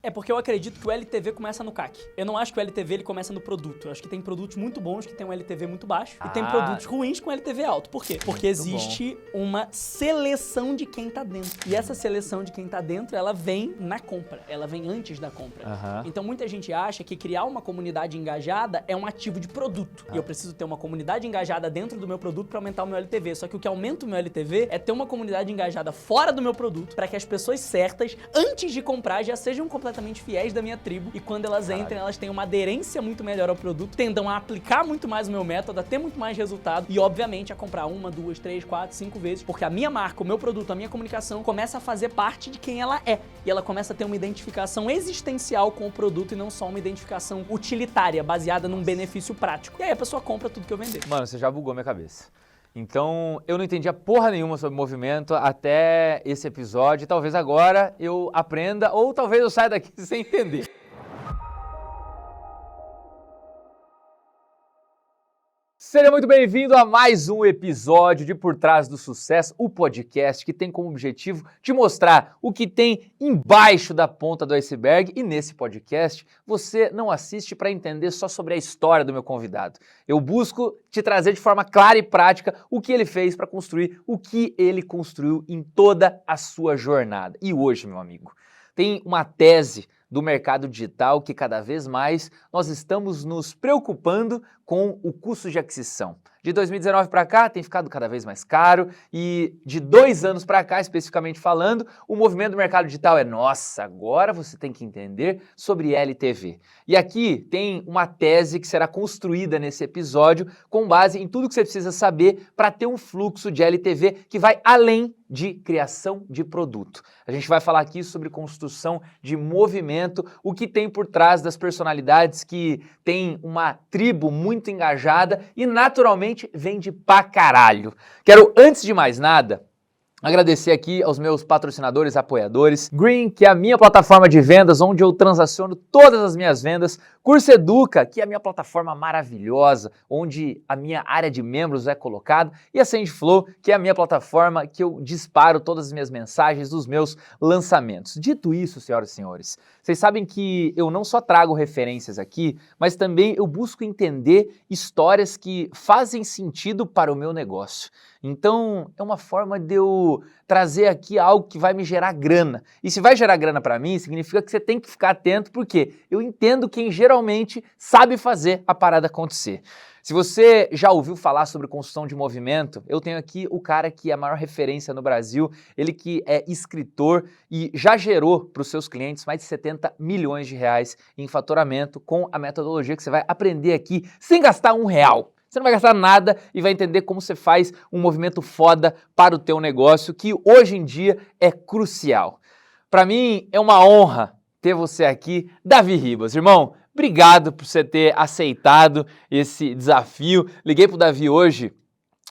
É porque eu acredito que o LTV começa no CAC. Eu não acho que o LTV ele começa no produto. Eu acho que tem produtos muito bons que tem um LTV muito baixo e tem produtos ruins com LTV alto. Por quê? Porque existe uma seleção de quem tá dentro. E essa seleção de quem tá dentro, ela vem na compra. Ela vem antes da compra. Então muita gente acha que criar uma comunidade engajada é um ativo de produto. E eu preciso ter uma comunidade engajada dentro do meu produto para aumentar o meu LTV. Só que o que aumenta o meu LTV é ter uma comunidade engajada fora do meu produto para que as pessoas certas, antes de comprar, já sejam completamente fiéis da minha tribo e quando elas entrem, elas tenham uma aderência muito melhor ao produto, tendam a aplicar muito mais o meu método, a ter muito mais resultado e, obviamente, a comprar 1, 2, 3, 4, 5 vezes, porque a minha marca, o meu produto, a minha comunicação começa a fazer parte de quem ela é e ela começa a ter uma identificação existencial com o produto e não só uma identificação utilitária, baseada num benefício prático. E aí a pessoa compra tudo que eu vender. Mano, você já bugou minha cabeça. Então, eu não entendia porra nenhuma sobre movimento até esse episódio. Talvez agora eu aprenda ou talvez eu saia daqui sem entender. Seja muito bem-vindo a mais um episódio de Por Trás do Sucesso, o podcast que tem como objetivo te mostrar o que tem embaixo da ponta do iceberg. E nesse podcast você não assiste para entender só sobre a história do meu convidado. Eu busco te trazer de forma clara e prática o que ele fez para construir o que ele construiu em toda a sua jornada. E hoje, meu amigo, tem uma tese do mercado digital que cada vez mais nós estamos nos preocupando com o custo de aquisição. De 2019 para cá tem ficado cada vez mais caro e de 2 anos para cá, especificamente falando, o movimento do mercado digital é nossa, agora você tem que entender sobre LTV. E aqui tem uma tese que será construída nesse episódio com base em tudo que você precisa saber para ter um fluxo de LTV que vai além de criação de produto. A gente vai falar aqui sobre construção de movimento, o que tem por trás das personalidades que têm uma tribo muito engajada e naturalmente vende pra caralho. Quero, antes de mais nada, agradecer aqui aos meus patrocinadores, apoiadores. Green, que é a minha plataforma de vendas, onde eu transaciono todas as minhas vendas. Curso Educa, que é a minha plataforma maravilhosa, onde a minha área de membros é colocada. E a Sendflow, que é a minha plataforma que eu disparo todas as minhas mensagens dos meus lançamentos. Dito isso, senhoras e senhores, vocês sabem que eu não só trago referências aqui, mas também eu busco entender histórias que fazem sentido para o meu negócio. Então, é uma forma de eu trazer aqui algo que vai me gerar grana. E se vai gerar grana para mim, significa que você tem que ficar atento, porque eu entendo quem geralmente sabe fazer a parada acontecer. Se você já ouviu falar sobre construção de movimento, eu tenho aqui o cara que é a maior referência no Brasil, ele que é escritor e já gerou para os seus clientes mais de 70 milhões de reais em faturamento com a metodologia que você vai aprender aqui sem gastar R$1. Você não vai gastar nada e vai entender como você faz um movimento foda para o teu negócio, que hoje em dia é crucial. Para mim é uma honra ter você aqui, Davi Ribas. Irmão, obrigado por você ter aceitado esse desafio. Liguei pro Davi hoje,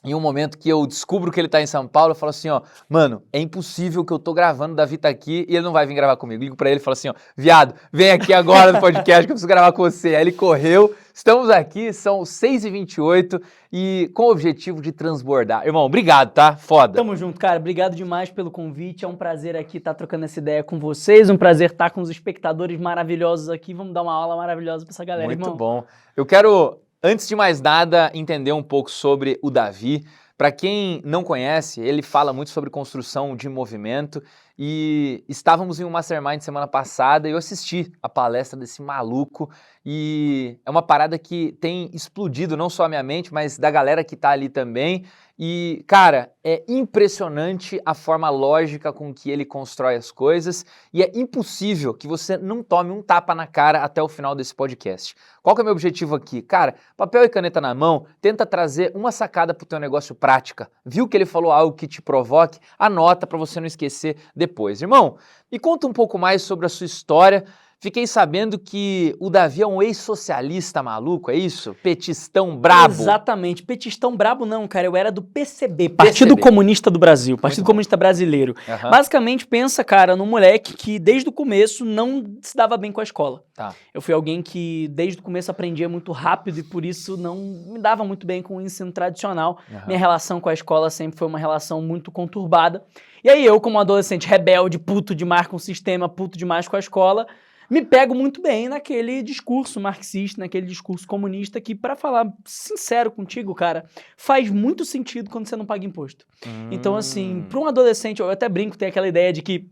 em um momento que eu descubro que ele tá em São Paulo, eu falo assim, ó, mano, é impossível que eu tô gravando, o Davi tá aqui e ele não vai vir gravar comigo. Ligo pra ele e falo assim, ó, viado, vem aqui agora no podcast que eu preciso gravar com você. Aí ele correu, estamos aqui, são 6h28 e com o objetivo de transbordar. Irmão, obrigado, tá? Foda. Tamo junto, cara. Obrigado demais pelo convite. É um prazer aqui estar trocando essa ideia com vocês, um prazer estar com os espectadores maravilhosos aqui. Vamos dar uma aula maravilhosa pra essa galera, Muito irmão. bom. Eu quero, antes de mais nada, entender um pouco sobre o Davi. Para quem não conhece, ele fala muito sobre construção de movimento e estávamos em um Mastermind semana passada e eu assisti a palestra desse maluco e é uma parada que tem explodido não só a minha mente, mas da galera que tá ali também. E, cara, é impressionante a forma lógica com que ele constrói as coisas e é impossível que você não tome um tapa na cara até o final desse podcast. Qual que é o meu objetivo aqui? Cara, papel e caneta na mão, tenta trazer uma sacada pro teu negócio prática. Viu que ele falou algo que te provoque? Anota para você não esquecer depois. Irmão, me conta um pouco mais sobre a sua história. Fiquei sabendo que o Davi é um ex-socialista maluco, é isso? Petistão brabo. Exatamente. Petistão brabo não, cara. Eu era do PCB, Partido Comunista do Brasil, Partido Comunista Brasileiro. Basicamente, pensa, cara, num moleque que desde o começo não se dava bem com a escola. Tá. Eu fui alguém que desde o começo aprendia muito rápido e por isso não me dava muito bem com o ensino tradicional. Minha relação com a escola sempre foi uma relação muito conturbada. E aí eu, como adolescente rebelde, puto demais com o sistema, puto demais com a escola, me pego muito bem naquele discurso marxista, naquele discurso comunista que, pra falar sincero contigo, cara, faz muito sentido quando você não paga imposto. Então, assim, pra um adolescente, eu até brinco, tem aquela ideia de que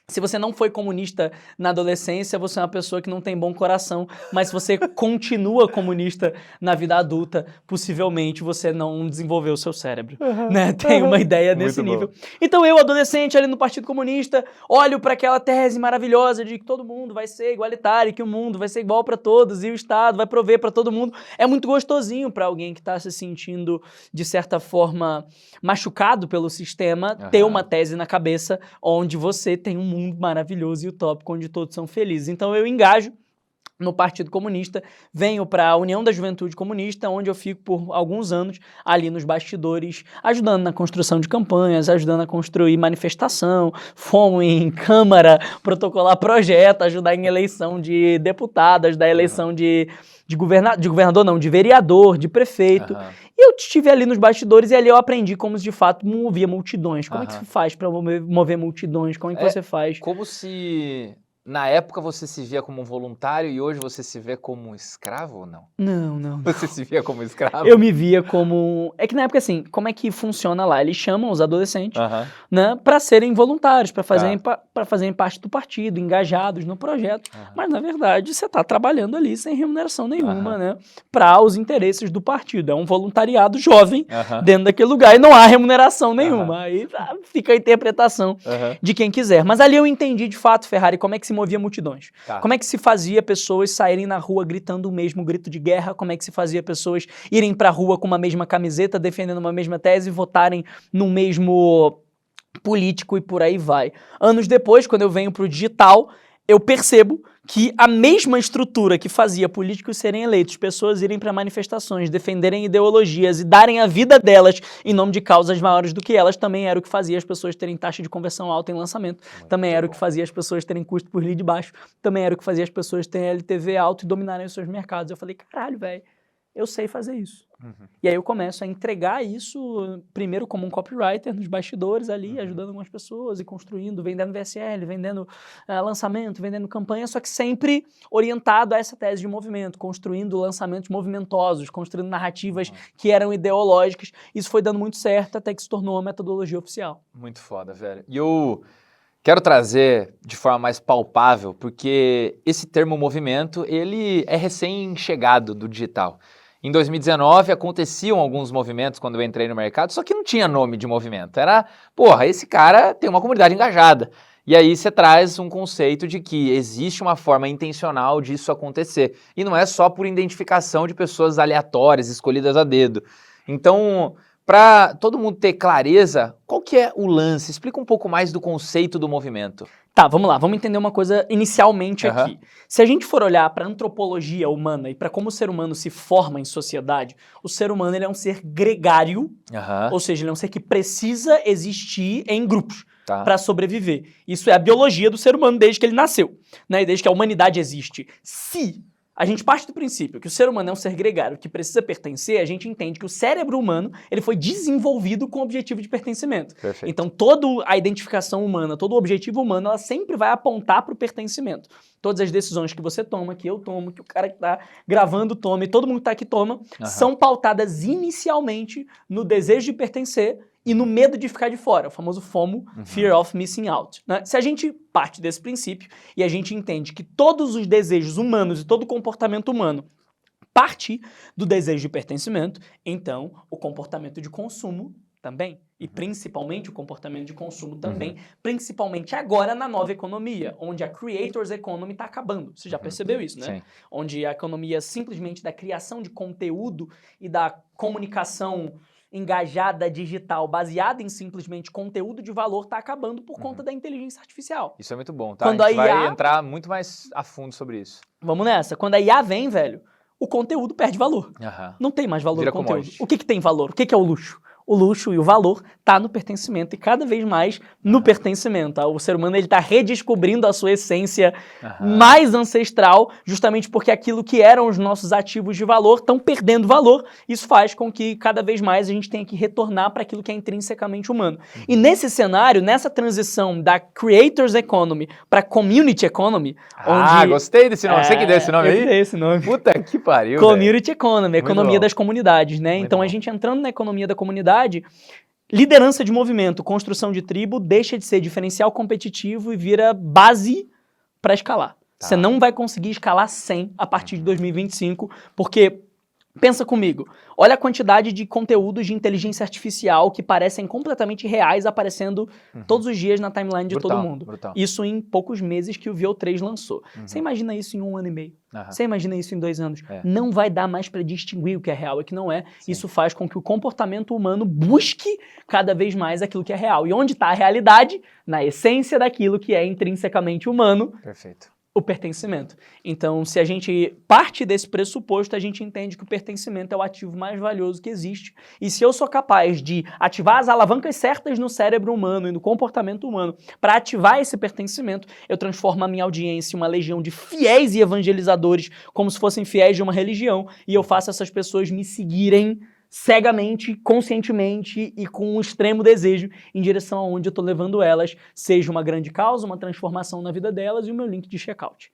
se você não foi comunista na adolescência, você é uma pessoa que não tem bom coração, mas se você continua comunista na vida adulta, possivelmente você não desenvolveu o seu cérebro, né? Tem uma ideia desse nível. Então eu, adolescente, ali no Partido Comunista, olho para aquela tese maravilhosa de que todo mundo vai ser igualitário, que o mundo vai ser igual para todos e o Estado vai prover para todo mundo. É muito gostosinho para alguém que está se sentindo, de certa forma, machucado pelo sistema, ter uma tese na cabeça onde você tem um mundo maravilhoso e utópico onde todos são felizes. Então eu engajo no Partido Comunista, venho para a União da Juventude Comunista, onde eu fico por alguns anos ali nos bastidores, ajudando na construção de campanhas, ajudando a construir manifestação, fomos em Câmara, protocolar projeto, ajudar em eleição de deputado, ajudar a eleição de governador não, de vereador, de prefeito. E eu estive ali nos bastidores e ali eu aprendi como de fato movia multidões. Como é que se faz para mover multidões? Como é que você faz? Como se na época você se via como um voluntário e hoje você se vê como um escravo ou não? Não. Você se via como escravo? Eu me via como... É que na época, assim, como é que funciona lá? Eles chamam os adolescentes, né, para serem voluntários, para fazerem parte do partido, engajados no projeto. Mas, na verdade, você está trabalhando ali sem remuneração nenhuma, né, para os interesses do partido. É um voluntariado jovem dentro daquele lugar e não há remuneração nenhuma. Aí fica a interpretação de quem quiser. Mas ali eu entendi, de fato, Ferrari, como é que se movia multidões. Como é que se fazia pessoas saírem na rua gritando o mesmo grito de guerra, como é que se fazia pessoas irem pra rua com uma mesma camiseta, defendendo uma mesma tese e votarem no mesmo político e por aí vai. Anos depois, quando eu venho pro digital, eu percebo que a mesma estrutura que fazia políticos serem eleitos, pessoas irem para manifestações, defenderem ideologias e darem a vida delas em nome de causas maiores do que elas, também era o que fazia as pessoas terem taxa de conversão alta em lançamento, também era o que fazia as pessoas terem custo por lead baixo, também era o que fazia as pessoas terem LTV alto e dominarem os seus mercados. Eu falei, caralho, velho, eu sei fazer isso. E aí eu começo a entregar isso, primeiro como um copywriter nos bastidores ali, ajudando algumas pessoas e construindo, vendendo VSL, vendendo lançamento, vendendo campanha, só que sempre orientado a essa tese de movimento, construindo lançamentos movimentosos, construindo narrativas que eram ideológicas. Isso foi dando muito certo até que se tornou uma metodologia oficial. Muito foda, velho. E eu quero trazer de forma mais palpável, porque esse termo movimento, ele é recém-chegado do digital. Em 2019 aconteciam alguns movimentos quando eu entrei no mercado, só que não tinha nome de movimento. Era, porra, esse cara tem uma comunidade engajada. E aí você traz um conceito de que existe uma forma intencional disso acontecer. E não é só por identificação de pessoas aleatórias, escolhidas a dedo. Então, para todo mundo ter clareza, qual que é o lance? Explica um pouco mais do conceito do movimento. Tá, vamos lá, vamos entender uma coisa inicialmente aqui. Se a gente for olhar para a antropologia humana e para como o ser humano se forma em sociedade, o ser humano ele é um ser gregário, ou seja, ele é um ser que precisa existir em grupos para sobreviver. Isso é a biologia do ser humano desde que ele nasceu, né? E desde que a humanidade existe. Se a gente parte do princípio que o ser humano é um ser gregário que precisa pertencer, a gente entende que o cérebro humano ele foi desenvolvido com o objetivo de pertencimento. Perfeito. Então, toda a identificação humana, todo o objetivo humano, ela sempre vai apontar para o pertencimento. Todas as decisões que você toma, que eu tomo, que o cara que está gravando toma e todo mundo que está aqui toma, são pautadas inicialmente no desejo de pertencer e no medo de ficar de fora, o famoso FOMO, Fear of Missing Out. Né? Se a gente parte desse princípio e a gente entende que todos os desejos humanos e todo o comportamento humano parte do desejo de pertencimento, então o comportamento de consumo também, e principalmente o comportamento de consumo também, principalmente agora na nova economia, onde a Creators Economy está acabando. Você já percebeu isso, né? Sim. Onde a economia simplesmente da criação de conteúdo e da comunicação engajada digital, baseada em simplesmente conteúdo de valor, está acabando por conta da inteligência artificial. Isso é muito bom, tá? Quando a gente vai entrar muito mais a fundo sobre isso. Vamos nessa. Quando a IA vem, velho, o conteúdo perde valor. Não tem mais valor no conteúdo. Commodity. O que tem valor? O que é o luxo? o luxo e o valor está no pertencimento e cada vez mais no pertencimento. O ser humano está redescobrindo a sua essência mais ancestral, justamente porque aquilo que eram os nossos ativos de valor estão perdendo valor. Isso faz com que cada vez mais a gente tenha que retornar para aquilo que é intrinsecamente humano. E nesse cenário, nessa transição da Creators Economy para Community Economy, onde... Gostei desse nome. Você que deu esse nome aí? Eu que dei esse nome. Puta que pariu, Community Economy, economia das comunidades, né? Então a gente entrando na economia da comunidade, liderança de movimento, construção de tribo, deixa de ser diferencial competitivo e vira base para escalar. Você não vai conseguir escalar 100 a partir de 2025, porque... Pensa comigo, olha a quantidade de conteúdos de inteligência artificial que parecem completamente reais aparecendo todos os dias na timeline de todo mundo. Isso em poucos meses que o VO3 lançou. Você imagina isso em 1 ano e meio. Você imagina isso em 2 anos. Não vai dar mais para distinguir o que é real e o que não é. Sim. Isso faz com que o comportamento humano busque cada vez mais aquilo que é real. E onde está a realidade? Na essência daquilo que é intrinsecamente humano. Perfeito. O pertencimento. Então, se a gente parte desse pressuposto, a gente entende que o pertencimento é o ativo mais valioso que existe. E se eu sou capaz de ativar as alavancas certas no cérebro humano e no comportamento humano para ativar esse pertencimento, eu transformo a minha audiência em uma legião de fiéis e evangelizadores, como se fossem fiéis de uma religião, e eu faço essas pessoas me seguirem cegamente, conscientemente e com um extremo desejo em direção aonde eu estou levando elas, seja uma grande causa, uma transformação na vida delas e o meu link de checkout.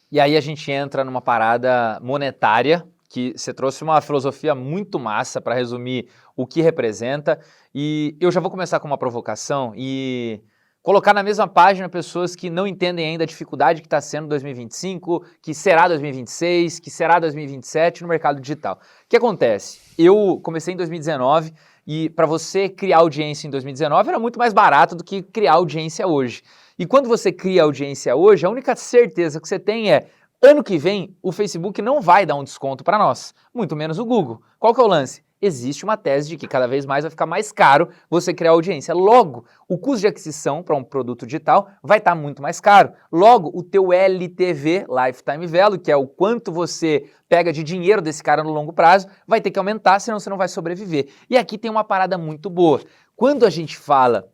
E aí a gente entra numa parada monetária, que você trouxe uma filosofia muito massa para resumir o que representa, e eu já vou começar com uma provocação e colocar na mesma página pessoas que não entendem ainda a dificuldade que está sendo 2025, que será 2026, que será 2027 no mercado digital. O que acontece? Eu comecei em 2019 e para você criar audiência em 2019 era muito mais barato do que criar audiência hoje. E quando você cria audiência hoje, a única certeza que você tem é ano que vem o Facebook não vai dar um desconto para nós, muito menos o Google. Qual que é o lance? Existe uma tese de que cada vez mais vai ficar mais caro você criar audiência. Logo, o custo de aquisição para um produto digital vai estar muito mais caro. Logo, o teu LTV, Lifetime Value, que é o quanto você pega de dinheiro desse cara no longo prazo, vai ter que aumentar, senão você não vai sobreviver. E aqui tem uma parada muito boa. Quando a gente fala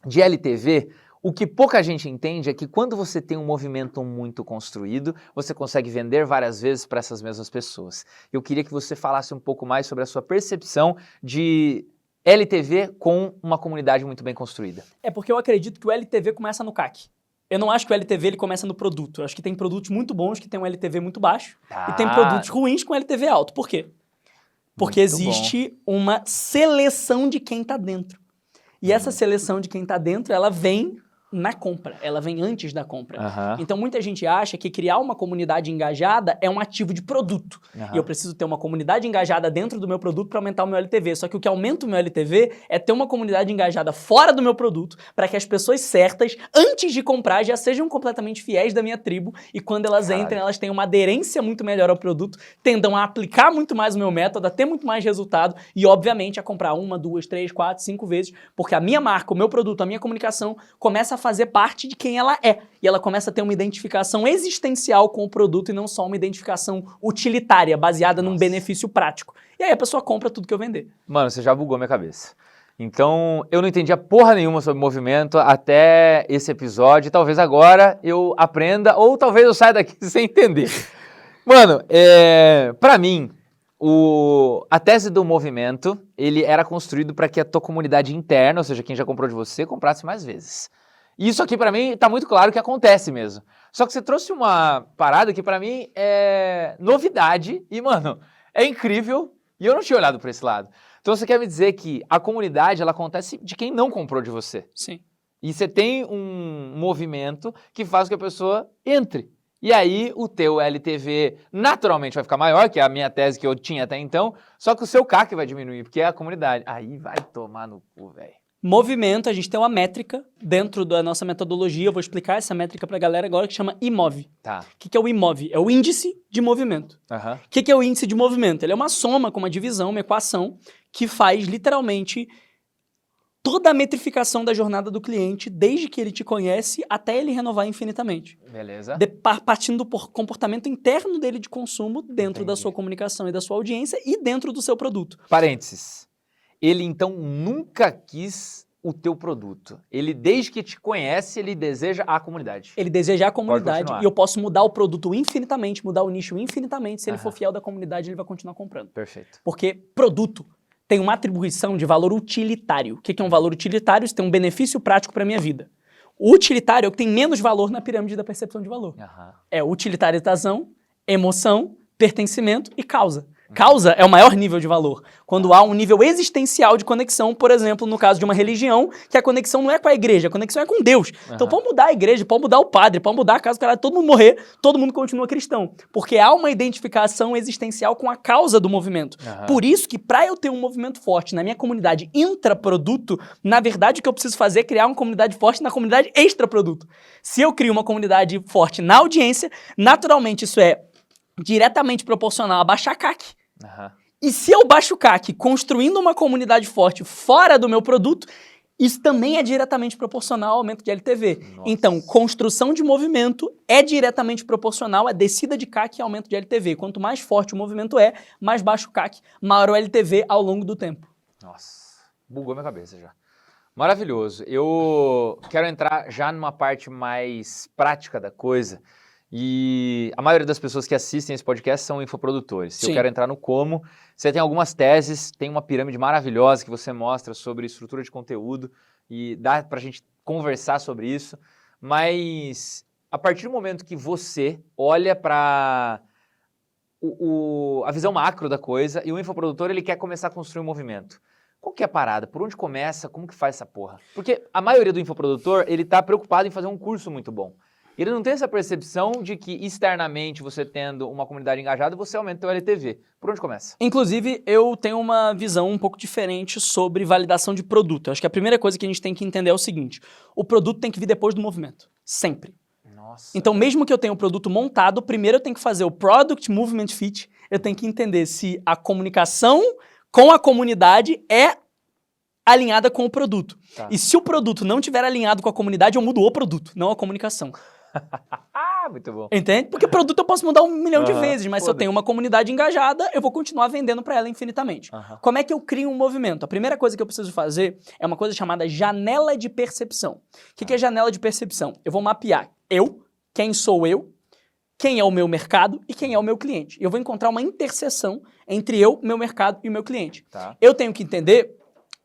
de LTV, o que pouca gente entende é que quando você tem um movimento muito construído, você consegue vender várias vezes para essas mesmas pessoas. Eu queria que você falasse um pouco mais sobre a sua percepção de LTV com uma comunidade muito bem construída. É porque eu acredito que o LTV começa no CAC. Eu não acho que o LTV ele começa no produto. Eu acho que tem produtos muito bons que tem um LTV muito baixo e tem produtos ruins com LTV alto. Por quê? Porque existe uma seleção de quem está dentro. E essa seleção de quem está dentro, ela vem na compra, ela vem antes da compra. Então muita gente acha que criar uma comunidade engajada é um ativo de produto. E eu preciso ter uma comunidade engajada dentro do meu produto para aumentar o meu LTV. Só que o que aumenta o meu LTV é ter uma comunidade engajada fora do meu produto para que as pessoas certas, antes de comprar, já sejam completamente fiéis da minha tribo e quando elas entrem, elas tenham uma aderência muito melhor ao produto, tendam a aplicar muito mais o meu método, a ter muito mais resultado e, obviamente, a comprar 1, 2, 3, 4, 5 vezes, porque a minha marca, o meu produto, a minha comunicação começa a fazer parte de quem ela é. E ela começa a ter uma identificação existencial com o produto e não só uma identificação utilitária, baseada num benefício prático. E aí a pessoa compra tudo que eu vender. Mano, você já bugou minha cabeça. Então, eu não entendia porra nenhuma sobre movimento até esse episódio. Talvez agora eu aprenda, ou talvez eu saia daqui sem entender. Mano, pra mim, a tese do movimento, ele era construído para que a tua comunidade interna, ou seja, quem já comprou de você, comprasse mais vezes. E isso aqui pra mim tá muito claro que acontece mesmo. Só que você trouxe uma parada que pra mim é novidade e, mano, é incrível e eu não tinha olhado pra esse lado. Então você quer me dizer que a comunidade, ela acontece de quem não comprou de você. Sim. E você tem um movimento que faz com que a pessoa entre. E aí o teu LTV naturalmente vai ficar maior, que é a minha tese que eu tinha até então, só que o seu CAC vai diminuir, porque é a comunidade. Aí vai tomar no cu, velho. Movimento, a gente tem uma métrica dentro da nossa metodologia, eu vou explicar essa métrica pra galera agora, que chama IMOV. Tá. O que é o IMOV? É o índice de movimento. O que é o índice de movimento? Ele é uma soma com uma divisão, uma equação, que faz literalmente toda a metrificação da jornada do cliente, desde que ele te conhece até ele renovar infinitamente. Beleza. Partindo do comportamento interno dele de consumo dentro da sua comunicação e da sua audiência e dentro do seu produto. Parênteses. ele então nunca quis o teu produto. Ele, desde que te conhece, ele deseja a comunidade. Ele deseja a comunidade continuar. e eu posso mudar o produto infinitamente, mudar o nicho infinitamente. Se ele for fiel da comunidade, ele vai continuar comprando. Perfeito. Porque produto tem uma atribuição de valor utilitário. O que é um valor utilitário? Isso tem um benefício prático para a minha vida. O utilitário é o que tem menos valor na pirâmide da percepção de valor. É utilitarização, emoção, pertencimento e causa. Causa é o maior nível de valor. Quando há um nível existencial de conexão, por exemplo, no caso de uma religião, que a conexão não é com a igreja, a conexão é com Deus. Então pode mudar a igreja, pode mudar o padre, pode mudar a casa, cara, todo mundo morrer, todo mundo continua cristão. Porque há uma identificação existencial com a causa do movimento. Por isso que para eu ter um movimento forte na minha comunidade intraproduto, na verdade o que eu preciso fazer é criar uma comunidade forte na comunidade extraproduto. Se eu crio uma comunidade forte na audiência, naturalmente isso é diretamente proporcional a baixar CAC. E se eu baixo o CAC construindo uma comunidade forte fora do meu produto, isso também é diretamente proporcional ao aumento de LTV. Nossa. Então, construção de movimento é diretamente proporcional à descida de CAC e aumento de LTV. Quanto mais forte o movimento é, mais baixo o CAC, maior o LTV ao longo do tempo. Nossa, bugou minha cabeça já. Maravilhoso. Eu quero entrar já numa parte mais prática da coisa. E a maioria das pessoas que assistem esse podcast são infoprodutores. Se eu quero entrar no como, você tem algumas teses, tem uma pirâmide maravilhosa que você mostra sobre estrutura de conteúdo e dá pra gente conversar sobre isso. Mas a partir do momento que você olha para a visão macro da coisa e o infoprodutor ele quer começar a construir um movimento. Qual que é a parada? Por onde começa? Como que faz essa porra? Porque a maioria do infoprodutor, ele tá preocupado em fazer um curso muito bom. Ele não tem essa percepção de que externamente você tendo uma comunidade engajada, você aumenta o seu LTV. Por onde começa? Inclusive, eu tenho uma visão um pouco diferente sobre validação de produto. Eu acho que a primeira coisa que a gente tem que entender é o seguinte: o produto tem que vir depois do movimento. Sempre. Nossa. Então, mesmo que eu tenha o produto montado, primeiro eu tenho que fazer o Product Movement Fit. Eu tenho que entender se a comunicação com a comunidade é alinhada com o produto. E se o produto não estiver alinhado com a comunidade, eu mudo o produto, não a comunicação. Muito bom. Entende? Porque produto eu posso mudar 1 milhão de vezes, mas se eu tenho uma comunidade engajada, eu vou continuar vendendo para ela infinitamente. Como é que eu crio um movimento? A primeira coisa que eu preciso fazer é uma coisa chamada janela de percepção. O que é janela de percepção? Eu vou mapear quem sou eu, quem é o meu mercado e quem é o meu cliente. Eu vou encontrar uma interseção entre eu, meu mercado e o meu cliente. Eu tenho que entender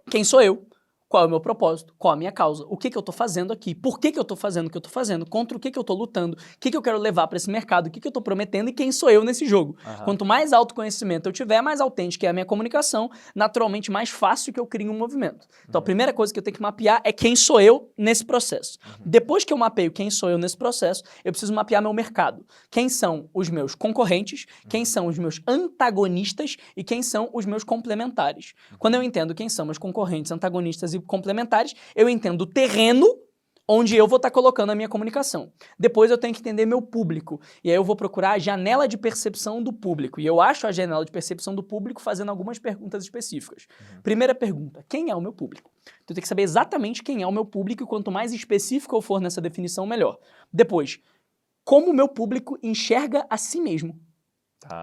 quem sou eu, qual é o meu propósito, qual a minha causa, o que eu estou fazendo aqui, por que eu estou fazendo o que eu estou fazendo, contra o que eu estou lutando, o que eu quero levar para esse mercado, o que eu estou prometendo e quem sou eu nesse jogo. Quanto mais autoconhecimento eu tiver, mais autêntica é a minha comunicação, naturalmente mais fácil que eu crie um movimento. Então a primeira coisa que eu tenho que mapear é quem sou eu nesse processo. Depois que eu mapeio quem sou eu nesse processo, eu preciso mapear meu mercado. Quem são os meus concorrentes, quem são os meus antagonistas e quem são os meus complementares. Quando eu entendo quem são meus concorrentes, antagonistas e complementares, eu entendo o terreno onde eu vou estar colocando a minha comunicação. Depois eu tenho que entender meu público. E aí eu vou procurar a janela de percepção do público. E eu acho a janela de percepção do público fazendo algumas perguntas específicas. Primeira pergunta, quem é o meu público? Então eu tenho que saber exatamente quem é o meu público e quanto mais específico eu for nessa definição, melhor. Depois, como o meu público enxerga a si mesmo.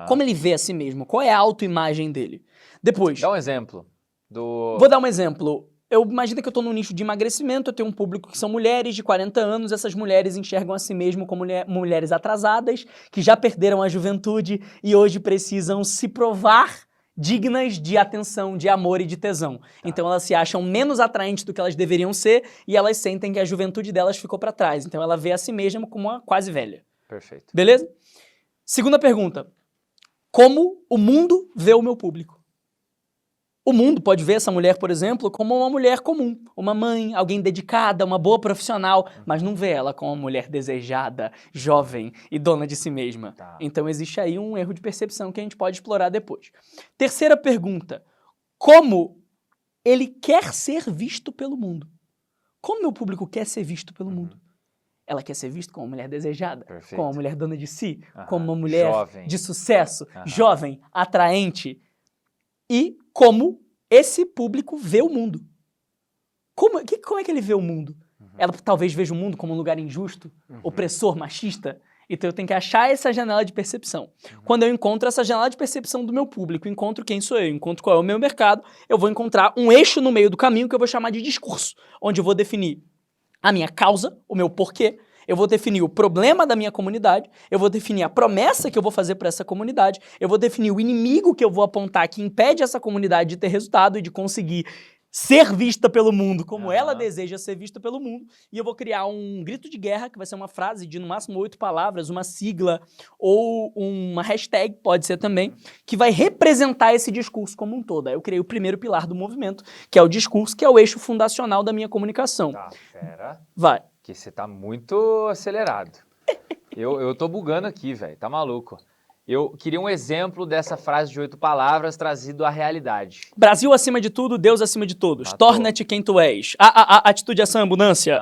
Como ele vê a si mesmo? Qual é a autoimagem dele? Depois... Dá um exemplo. Vou dar um exemplo. Eu imagino que eu estou num nicho de emagrecimento, eu tenho um público que são mulheres de 40 anos, essas mulheres enxergam a si mesmo como mulheres atrasadas, que já perderam a juventude e hoje precisam se provar dignas de atenção, de amor e de tesão. Então elas se acham menos atraentes do que elas deveriam ser e elas sentem que a juventude delas ficou para trás. Então ela vê a si mesma como uma quase velha. Perfeito. Beleza? Segunda pergunta. Como o mundo vê o meu público? O mundo pode ver essa mulher, por exemplo, como uma mulher comum, uma mãe, alguém dedicada, uma boa profissional, mas não vê ela como uma mulher desejada, jovem e dona de si mesma. Então existe aí um erro de percepção que a gente pode explorar depois. Terceira pergunta, como ele quer ser visto pelo mundo? Como meu público quer ser visto pelo mundo? Ela quer ser vista como uma mulher desejada, como uma mulher dona de si, como uma mulher jovem, de sucesso, jovem, atraente. E como esse público vê o mundo. Como é que ele vê o mundo? Ela talvez veja o mundo como um lugar injusto, opressor, machista. Então eu tenho que achar essa janela de percepção. Quando eu encontro essa janela de percepção do meu público, encontro quem sou eu, encontro qual é o meu mercado, eu vou encontrar um eixo no meio do caminho que eu vou chamar de discurso, onde eu vou definir a minha causa, o meu porquê, eu vou definir o problema da minha comunidade, eu vou definir a promessa que eu vou fazer para essa comunidade, eu vou definir o inimigo que eu vou apontar que impede essa comunidade de ter resultado e de conseguir ser vista pelo mundo como ela deseja ser vista pelo mundo, e eu vou criar um grito de guerra, que vai ser uma frase de no máximo 8 palavras, uma sigla ou uma hashtag, pode ser também, que vai representar esse discurso como um todo. Aí eu criei o primeiro pilar do movimento, que é o discurso, que é o eixo fundacional da minha comunicação. Tá, pera. Vai. Que você tá muito acelerado. eu tô bugando aqui, velho, tá maluco. Eu queria um exemplo dessa frase de 8 palavras trazido à realidade. Brasil acima de tudo, Deus acima de todos. Matou. Torna-te quem tu és. Atitude, ação, abundância.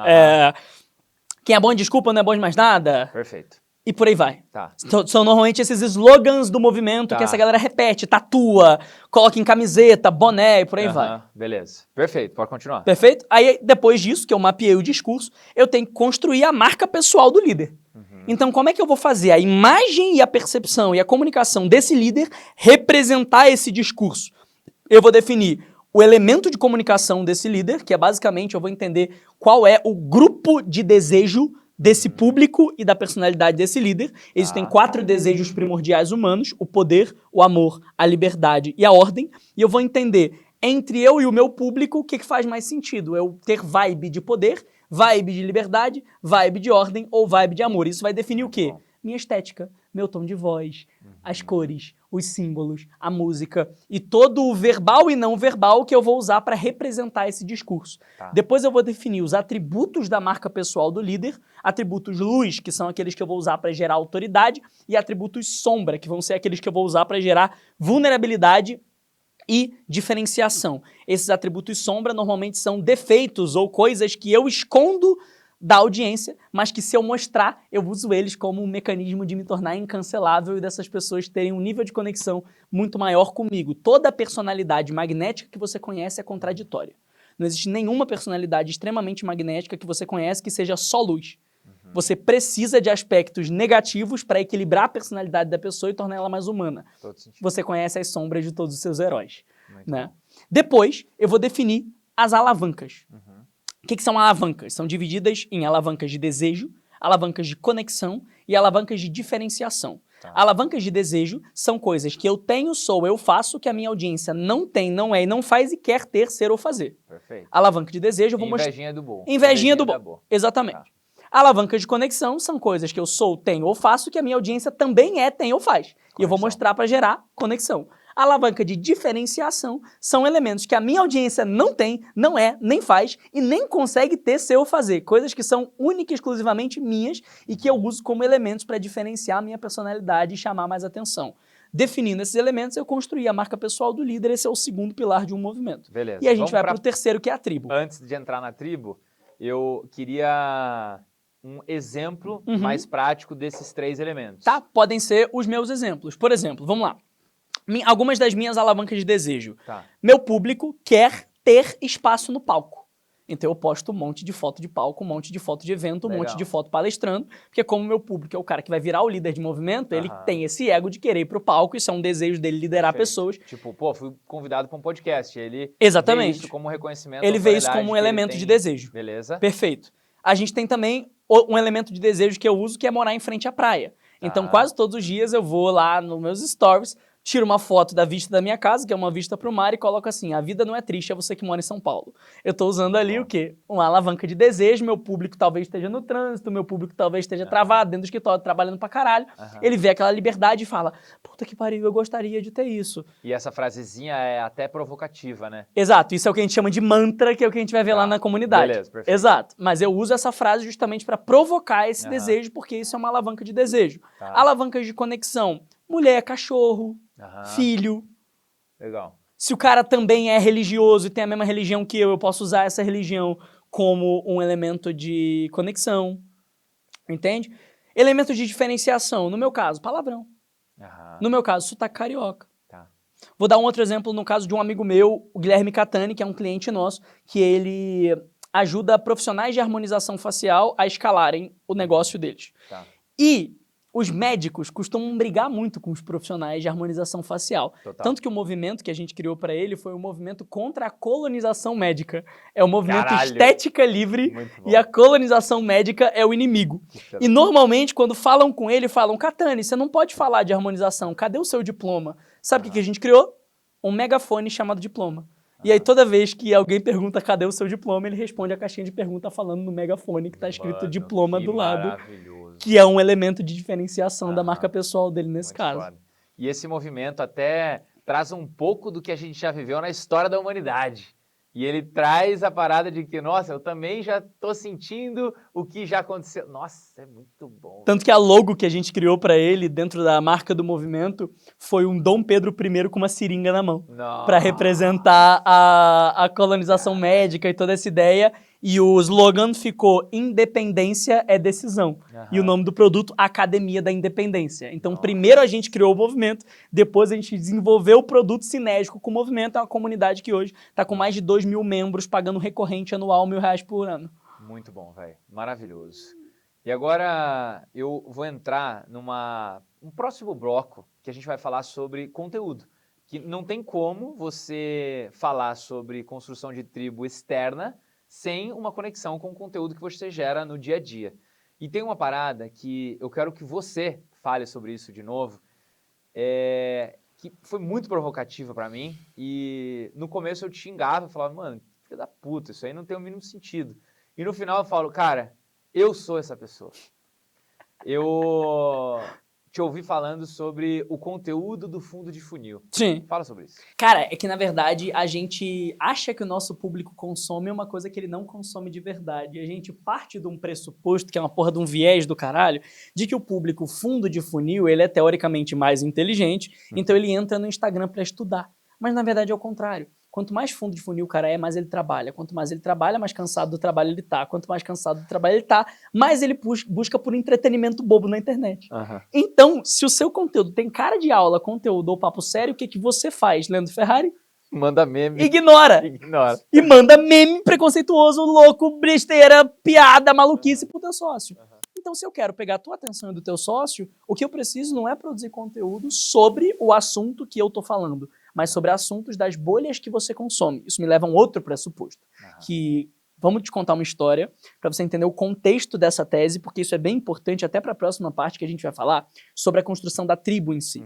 Quem é bom em desculpa não é bom de mais nada. Perfeito. E por aí vai. Tá. São normalmente esses slogans do movimento Tá. que essa galera repete, tatua, coloca em camiseta, boné e por aí vai. Beleza. Perfeito, pode continuar. Perfeito? Aí, depois disso, que eu mapeei o discurso, eu tenho que construir a marca pessoal do líder. Então, como é que eu vou fazer a imagem e a percepção e a comunicação desse líder representar esse discurso? Eu vou definir o elemento de comunicação desse líder, que é basicamente, eu vou entender qual é o grupo de desejo desse público e da personalidade desse líder. Existem 4 desejos primordiais humanos: o poder, o amor, a liberdade e a ordem. E eu vou entender, entre eu e o meu público, o que faz mais sentido. Eu ter vibe de poder, vibe de liberdade, vibe de ordem ou vibe de amor. Isso vai definir o quê? Minha estética, meu tom de voz, as cores, os símbolos, a música e todo o verbal e não verbal que eu vou usar para representar esse discurso. Tá. Depois eu vou definir os atributos da marca pessoal do líder, atributos luz, que são aqueles que eu vou usar para gerar autoridade, e atributos sombra, que vão ser aqueles que eu vou usar para gerar vulnerabilidade e diferenciação. Esses atributos sombra normalmente são defeitos ou coisas que eu escondo da audiência, mas que se eu mostrar, eu uso eles como um mecanismo de me tornar incancelável e dessas pessoas terem um nível de conexão muito maior comigo. Toda personalidade magnética que você conhece é contraditória. Não existe nenhuma personalidade extremamente magnética que você conhece que seja só luz. Você precisa de aspectos negativos para equilibrar a personalidade da pessoa e tornar ela mais humana. Você conhece as sombras de todos os seus heróis. Né? Depois, eu vou definir as alavancas. O que são alavancas? São divididas em alavancas de desejo, alavancas de conexão e alavancas de diferenciação. Tá. Alavancas de desejo são coisas que eu tenho, sou, eu faço, que a minha audiência não tem, não é e não faz e quer ter, ser ou fazer. Perfeito. Alavanca de desejo, eu vou mostrar. Invejinha do bom. Invejinha do bom. Exatamente. Tá. Alavancas de conexão são coisas que eu sou, tenho ou faço, que a minha audiência também é, tem ou faz. Conexão. E eu vou mostrar para gerar conexão. A alavanca de diferenciação são elementos que a minha audiência não tem, não é, nem faz e nem consegue ter, ser ou fazer. Coisas que são únicas e exclusivamente minhas e que eu uso como elementos para diferenciar a minha personalidade e chamar mais atenção. Definindo esses elementos, eu construí a marca pessoal do líder. Esse é o segundo pilar de um movimento. Beleza. E a gente vai para o terceiro, que é a tribo. Antes de entrar na tribo, eu queria um exemplo mais prático desses 3 elementos. Tá, podem ser os meus exemplos. Por exemplo, vamos lá. Algumas das minhas alavancas de desejo. Tá. Meu público quer ter espaço no palco. Então eu posto um monte de foto de palco, um monte de foto de evento, um monte de foto palestrando, porque como meu público é o cara que vai virar o líder de movimento, ele tem esse ego de querer ir pro palco, isso é um desejo dele liderar pessoas. Tipo, pô, fui convidado para um podcast, ele Exatamente. vê isso como reconhecimento. Ele vê isso como um elemento de desejo. Beleza. Perfeito. A gente tem também um elemento de desejo que eu uso, que é morar em frente à praia. Então quase todos os dias eu vou lá nos meus stories, tiro uma foto da vista da minha casa, que é uma vista para o mar, e coloco assim: a vida não é triste, é você que mora em São Paulo. Eu estou usando ali o quê? Uma alavanca de desejo, meu público talvez esteja no trânsito, meu público talvez esteja travado dentro do escritório, trabalhando pra caralho. Ele vê aquela liberdade e fala: puta que pariu, eu gostaria de ter isso. E essa frasezinha é até provocativa, né? Exato, isso é o que a gente chama de mantra, que é o que a gente vai ver lá na comunidade. Beleza, perfeito. Exato, mas eu uso essa frase justamente para provocar esse desejo, porque isso é uma alavanca de desejo. Alavancas de conexão: mulher, cachorro, filho. Legal. Se o cara também é religioso e tem a mesma religião que eu posso usar essa religião como um elemento de conexão. Entende? Elementos de diferenciação. No meu caso, palavrão. No meu caso, sotaque carioca. Vou dar um outro exemplo no caso de um amigo meu, o Guilherme Catani, que é um cliente nosso, que ele ajuda profissionais de harmonização facial a escalarem o negócio deles. E Os médicos costumam brigar muito com os profissionais de harmonização facial. Total. Tanto que o movimento que a gente criou para ele foi um movimento contra a colonização médica. É o movimento estética livre e a colonização médica é o inimigo. E normalmente, quando falam com ele, falam: Catani, você não pode falar de harmonização, cadê o seu diploma? Sabe o que a gente criou? Um megafone chamado diploma. E aí, toda vez que alguém pergunta cadê o seu diploma, ele responde a caixinha de pergunta falando no megafone que tá escrito diploma do lado. Que é um elemento de diferenciação da marca pessoal dele nesse caso. Foda. E esse movimento até traz um pouco do que a gente já viveu na história da humanidade. E ele traz a parada de que, nossa, eu também já tô sentindo o que já aconteceu. Nossa, é muito bom. Tanto que a logo que a gente criou para ele, dentro da marca do movimento, foi um Dom Pedro I com uma seringa na mão. Para representar a colonização médica e toda essa ideia. E o slogan ficou: Independência é decisão. E o nome do produto, Academia da Independência. Então, primeiro a gente criou o movimento, depois a gente desenvolveu o produto sinérgico com o movimento. É uma comunidade que hoje está com mais de 2.000 membros, pagando recorrente anual R$1.000 por ano. Muito bom, velho. Maravilhoso. E agora eu vou entrar um próximo bloco que a gente vai falar sobre conteúdo. Que não tem como você falar sobre construção de tribo externa sem uma conexão com o conteúdo que você gera no dia a dia. E tem uma parada que eu quero que você fale sobre isso de novo, que foi muito provocativa pra mim, e no começo eu te xingava, eu falava: mano, filho da puta, isso aí não tem o mínimo sentido. E no final eu falo: cara, eu sou essa pessoa. Eu te ouvi falando sobre o conteúdo do fundo de funil. Sim. Fala sobre isso. Cara, é que na verdade a gente acha que o nosso público consome uma coisa que ele não consome de verdade. A gente parte de um pressuposto, que é uma porra de um viés do caralho, de que o público fundo de funil, ele é teoricamente mais inteligente, então ele entra no Instagram pra estudar. Mas na verdade é o contrário. Quanto mais fundo de funil o cara é, mais ele trabalha. Quanto mais ele trabalha, mais cansado do trabalho ele tá. Quanto mais cansado do trabalho ele tá, mais ele busca por entretenimento bobo na internet. Então, se o seu conteúdo tem cara de aula, conteúdo ou papo sério, o que, que você faz, Leandro Ferrari? Manda meme. Ignora. E manda meme preconceituoso, louco, besteira, piada, maluquice pro teu sócio. Então, se eu quero pegar a tua atenção e do teu sócio, o que eu preciso não é produzir conteúdo sobre o assunto que eu tô falando, mas sobre assuntos das bolhas que você consome. Isso me leva a um outro pressuposto, que vamos te contar uma história para você entender o contexto dessa tese, porque isso é bem importante até para a próxima parte que a gente vai falar sobre a construção da tribo em si.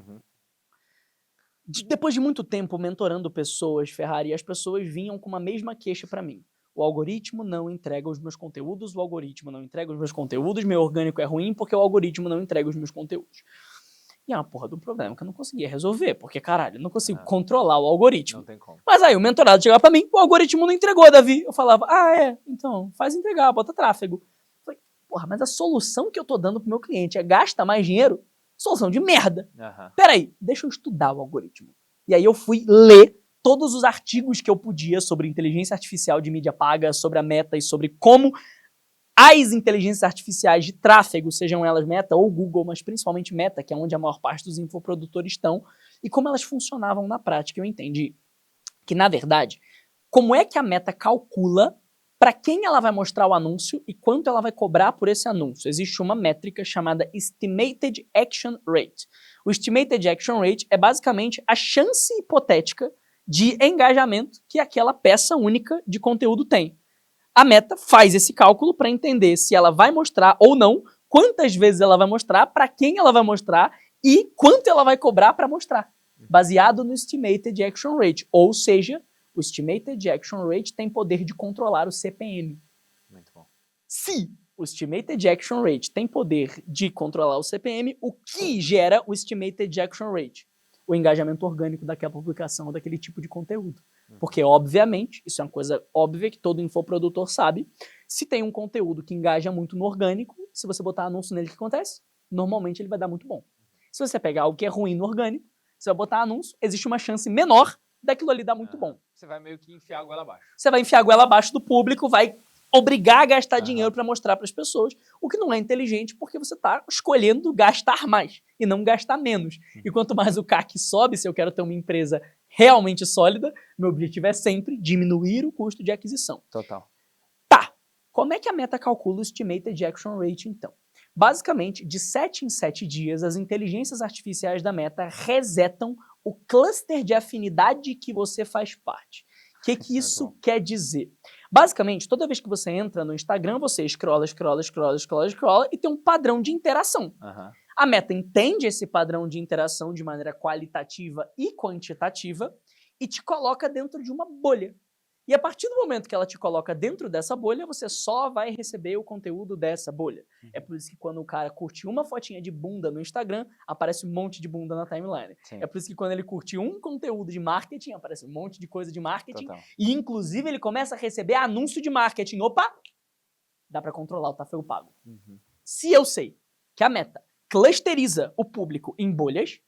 Depois de muito tempo mentorando pessoas, Ferrari, as pessoas vinham com uma mesma queixa para mim. O algoritmo não entrega os meus conteúdos, o algoritmo não entrega os meus conteúdos, meu orgânico é ruim porque o algoritmo não entrega os meus conteúdos. E é uma porra do problema que eu não conseguia resolver, porque, caralho, eu não consigo controlar o algoritmo. Não tem como. Mas aí o mentorado chegava pra mim: o algoritmo não entregou, Davi. Eu falava: então, faz entregar, bota tráfego. Eu falei: porra, mas a solução que eu tô dando pro meu cliente é gasta mais dinheiro? Solução de merda. Peraí, deixa eu estudar o algoritmo. E aí eu fui ler todos os artigos que eu podia sobre inteligência artificial de mídia paga, sobre a Meta e sobre como as inteligências artificiais de tráfego, sejam elas Meta ou Google, mas principalmente Meta, que é onde a maior parte dos infoprodutores estão, e como elas funcionavam na prática. Eu entendi que, na verdade, como é que a Meta calcula para quem ela vai mostrar o anúncio e quanto ela vai cobrar por esse anúncio. Existe uma métrica chamada Estimated Action Rate. O Estimated Action Rate é basicamente a chance hipotética de engajamento que aquela peça única de conteúdo tem. A Meta faz esse cálculo para entender se ela vai mostrar ou não, quantas vezes ela vai mostrar, para quem ela vai mostrar e quanto ela vai cobrar para mostrar, baseado no Estimated Action Rate. Ou seja, o Estimated Action Rate tem poder de controlar o CPM. Muito bom. Se o Estimated Action Rate tem poder de controlar o CPM, o que gera o Estimated Action Rate? O engajamento orgânico daquela publicação, daquele tipo de conteúdo. Porque, obviamente, isso é uma coisa óbvia que todo infoprodutor sabe, se tem um conteúdo que engaja muito no orgânico, se você botar anúncio nele, o que acontece? Normalmente ele vai dar muito bom. Se você pegar algo que é ruim no orgânico, você vai botar anúncio, existe uma chance menor daquilo ali dar muito bom. Você vai meio que enfiar a goela abaixo. Você vai enfiar a goela abaixo do público, vai obrigar a gastar dinheiro para mostrar para as pessoas, o que não é inteligente porque você está escolhendo gastar mais e não gastar menos. E quanto mais o CAC sobe, se eu quero ter uma empresa realmente sólida, meu objetivo é sempre diminuir o custo de aquisição. Total. Tá, como é que a Meta calcula o Estimated Action Rate, então? Basicamente, de 7 em 7 dias, as inteligências artificiais da Meta resetam o cluster de afinidade que você faz parte. O que isso quer dizer? Basicamente, toda vez que você entra no Instagram, você scrolla e tem um padrão de interação. A Meta entende esse padrão de interação de maneira qualitativa e quantitativa e te coloca dentro de uma bolha. E a partir do momento que ela te coloca dentro dessa bolha, você só vai receber o conteúdo dessa bolha. É por isso que quando o cara curte uma fotinha de bunda no Instagram, aparece um monte de bunda na timeline. Sim. É por isso que quando ele curte um conteúdo de marketing, aparece um monte de coisa de marketing. Total. E inclusive ele começa a receber anúncio de marketing. Opa! Dá para controlar o tráfego pago. Se eu sei que a Meta clusteriza o público em bolhas,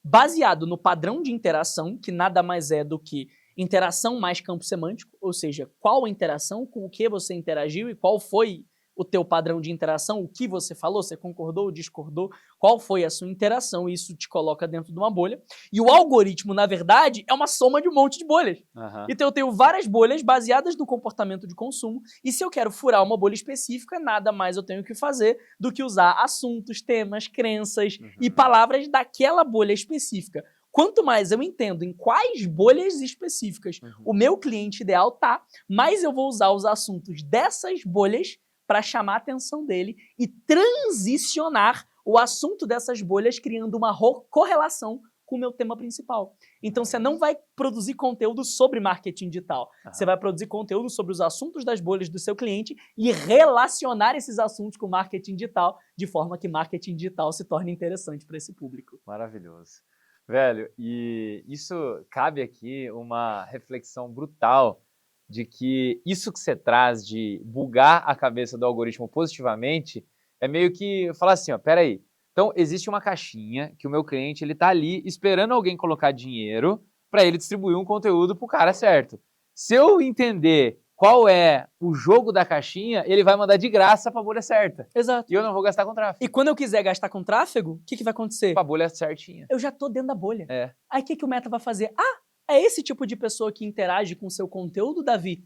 baseado no padrão de interação, que nada mais é do que interação mais campo semântico, ou seja, qual a interação, com o que você interagiu e qual foi o teu padrão de interação, o que você falou, você concordou ou discordou, qual foi a sua interação, e isso te coloca dentro de uma bolha. E o algoritmo, na verdade, é uma soma de um monte de bolhas. Então eu tenho várias bolhas baseadas no comportamento de consumo, e se eu quero furar uma bolha específica, nada mais eu tenho que fazer do que usar assuntos, temas, crenças e palavras daquela bolha específica. Quanto mais eu entendo em quais bolhas específicas o meu cliente ideal tá, mais eu vou usar os assuntos dessas bolhas para chamar a atenção dele e transicionar o assunto dessas bolhas, criando uma correlação com o meu tema principal. Então, você não vai produzir conteúdo sobre marketing digital. Você vai produzir conteúdo sobre os assuntos das bolhas do seu cliente e relacionar esses assuntos com marketing digital, de forma que marketing digital se torne interessante para esse público. Maravilhoso. Velho, e isso cabe aqui uma reflexão brutal de que isso que você traz de bugar a cabeça do algoritmo positivamente é meio que falar assim, ó, peraí, então existe uma caixinha que o meu cliente ele tá ali esperando alguém colocar dinheiro para ele distribuir um conteúdo pro cara certo. Se eu entender qual é o jogo da caixinha, ele vai mandar de graça pra bolha certa. Exato. E eu não vou gastar com tráfego. E quando eu quiser gastar com tráfego, o que vai acontecer? Pra bolha certinha. Eu já tô dentro da bolha. É. Aí o que o Meta vai fazer? Ah, é esse tipo de pessoa que interage com o seu conteúdo, Davi?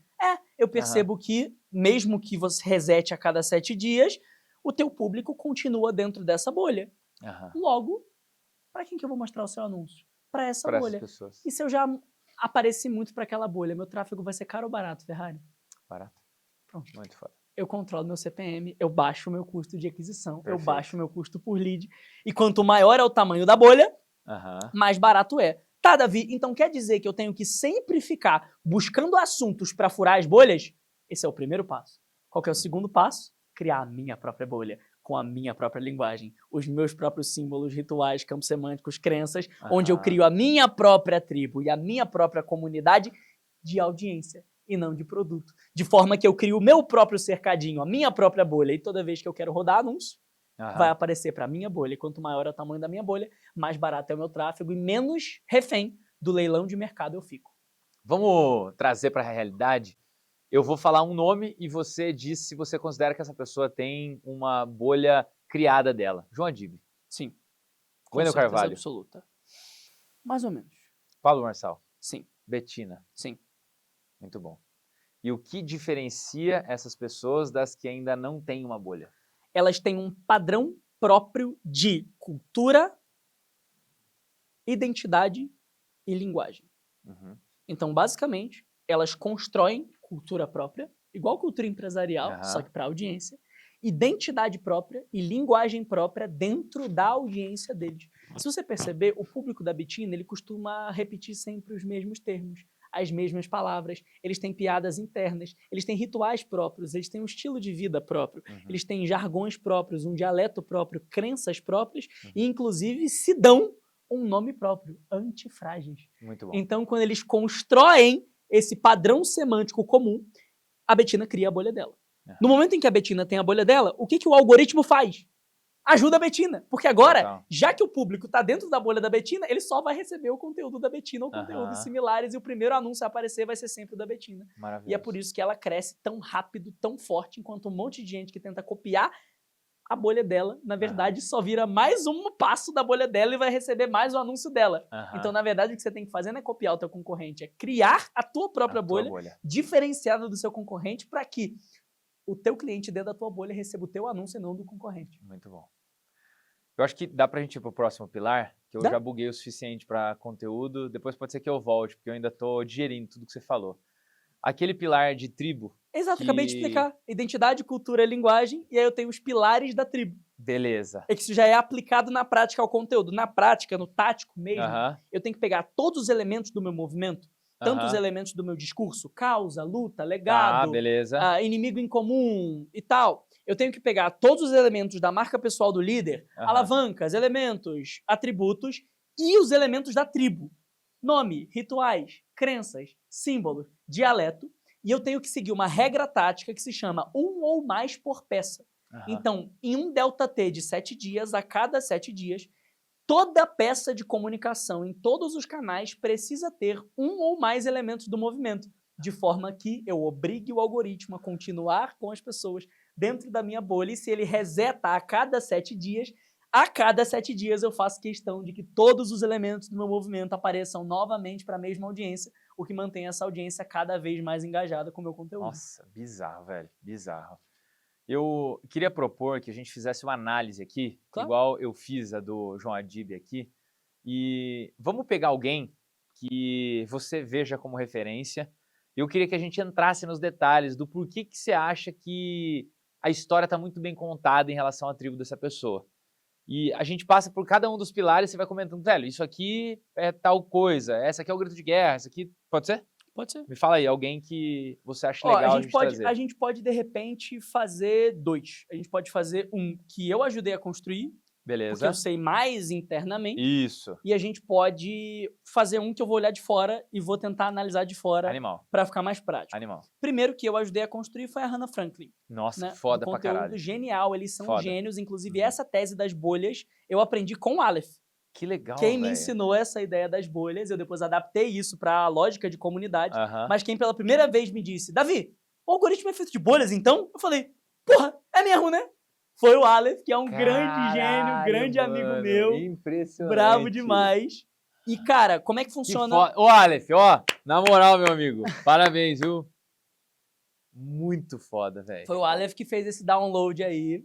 Eu percebo que, mesmo que você resete a cada 7 dias, o teu público continua dentro dessa bolha. Logo, para quem que eu vou mostrar o seu anúncio? Para essa bolha. Pessoas. E se eu já apareci muito para aquela bolha, meu tráfego vai ser caro ou barato, Ferrari? Barato. Pronto. Muito foda. Eu controlo meu CPM, eu baixo o meu custo de aquisição, eu baixo o meu custo por lead. E quanto maior é o tamanho da bolha, mais barato é. Tá, Davi, então quer dizer que eu tenho que sempre ficar buscando assuntos para furar as bolhas? Esse é o primeiro passo. Qual que é o segundo passo? Criar a minha própria bolha, com a minha própria linguagem, os meus próprios símbolos, rituais, campos semânticos, crenças, onde eu crio a minha própria tribo e a minha própria comunidade de audiência e não de produto. De forma que eu crio o meu próprio cercadinho, a minha própria bolha, e toda vez que eu quero rodar anúncio, vai aparecer para a minha bolha. E quanto maior é o tamanho da minha bolha, mais barato é o meu tráfego e menos refém do leilão de mercado eu fico. Vamos trazer para a realidade? Eu vou falar um nome e você diz se você considera que essa pessoa tem uma bolha criada dela. João Adib. Sim. Wendel Carvalho. Absoluta. Mais ou menos. Paulo Marçal. Sim. Betina. Sim. Muito bom. E o que diferencia essas pessoas das que ainda não têm uma bolha? Elas têm um padrão próprio de cultura, identidade e linguagem. Então, basicamente, elas constroem cultura própria, igual cultura empresarial, só que para audiência, identidade própria e linguagem própria dentro da audiência deles. Se você perceber, o público da Betina, ele costuma repetir sempre os mesmos termos, as mesmas palavras, eles têm piadas internas, eles têm rituais próprios, eles têm um estilo de vida próprio, eles têm jargões próprios, um dialeto próprio, crenças próprias e, inclusive, se dão um nome próprio, antifrágeis. Muito bom. Então, quando eles constroem esse padrão semântico comum, a Betina cria a bolha dela. No momento em que a Betina tem a bolha dela, o que o algoritmo faz? Ajuda a Betina. Porque agora, já que o público está dentro da bolha da Betina, ele só vai receber o conteúdo da Betina ou conteúdos similares e o primeiro anúncio a aparecer vai ser sempre o da Betina. E é por isso que ela cresce tão rápido, tão forte, enquanto um monte de gente que tenta copiar a bolha dela, na verdade, só vira mais um passo da bolha dela e vai receber mais um anúncio dela. Então, na verdade, o que você tem que fazer não é copiar o teu concorrente, é criar a tua própria bolha diferenciada do seu concorrente para que o teu cliente dentro da tua bolha receba o teu anúncio e não do concorrente. Muito bom. Eu acho que dá pra gente ir pro próximo pilar, que eu Dá. já buguei o suficiente pra conteúdo, depois pode ser que eu volte, porque eu ainda tô digerindo tudo que você falou. Aquele pilar de tribo. Exato, que... acabei de explicar. Identidade, cultura e linguagem, e aí eu tenho os pilares da tribo. Beleza. É que isso já é aplicado na prática ao conteúdo. Na prática, no tático mesmo, eu tenho que pegar todos os elementos do meu movimento, tanto os elementos do meu discurso, causa, luta, legado, beleza. inimigo em comum e tal. Eu tenho que pegar todos os elementos da marca pessoal do líder, alavancas, elementos, atributos e os elementos da tribo. Nome, rituais, crenças, símbolos, dialeto. E eu tenho que seguir uma regra tática que se chama um ou mais por peça. Então, em um delta T de 7 dias, a cada 7 dias, toda peça de comunicação em todos os canais precisa ter um ou mais elementos do movimento, de forma que eu obrigue o algoritmo a continuar com as pessoas dentro da minha bolha, e se ele reseta a cada 7 dias, a cada 7 dias eu faço questão de que todos os elementos do meu movimento apareçam novamente para a mesma audiência, o que mantém essa audiência cada vez mais engajada com o meu conteúdo. Nossa, bizarro, velho, bizarro. Eu queria propor que a gente fizesse uma análise aqui, Claro. igual eu fiz a do João Adib aqui, e vamos pegar alguém que você veja como referência. Eu queria que a gente entrasse nos detalhes do porquê que você acha que a história está muito bem contada em relação à tribo dessa pessoa. E a gente passa por cada um dos pilares e você vai comentando, velho, isso aqui é tal coisa, essa aqui é o grito de guerra, essa aqui... Pode ser? Pode ser. Me fala aí, alguém que você acha legal a gente pode, de repente, fazer 2. A gente pode fazer um que eu ajudei a construir, beleza, porque eu sei mais internamente. Isso. E a gente pode fazer um que eu vou olhar de fora e vou tentar analisar de fora para ficar mais prático. Animal. Primeiro que eu ajudei a construir foi a Hannah Franklin. Nossa, foda pra caralho. Conteúdo genial, eles são gênios. Inclusive, essa tese das bolhas eu aprendi com o Aleph. Que legal, Quem me ensinou essa ideia das bolhas, eu depois adaptei isso para a lógica de comunidade, mas quem pela primeira vez me disse, Davi, o algoritmo é feito de bolhas então? Eu falei, porra, é mesmo, né? Foi o Aleph, que é um grande gênio, grande amigo meu. Impressionante. Bravo demais. E, cara, como é que funciona... Ô, Aleph, ó, na moral, meu amigo, parabéns, viu? Muito foda, velho. Foi o Aleph que fez esse download aí.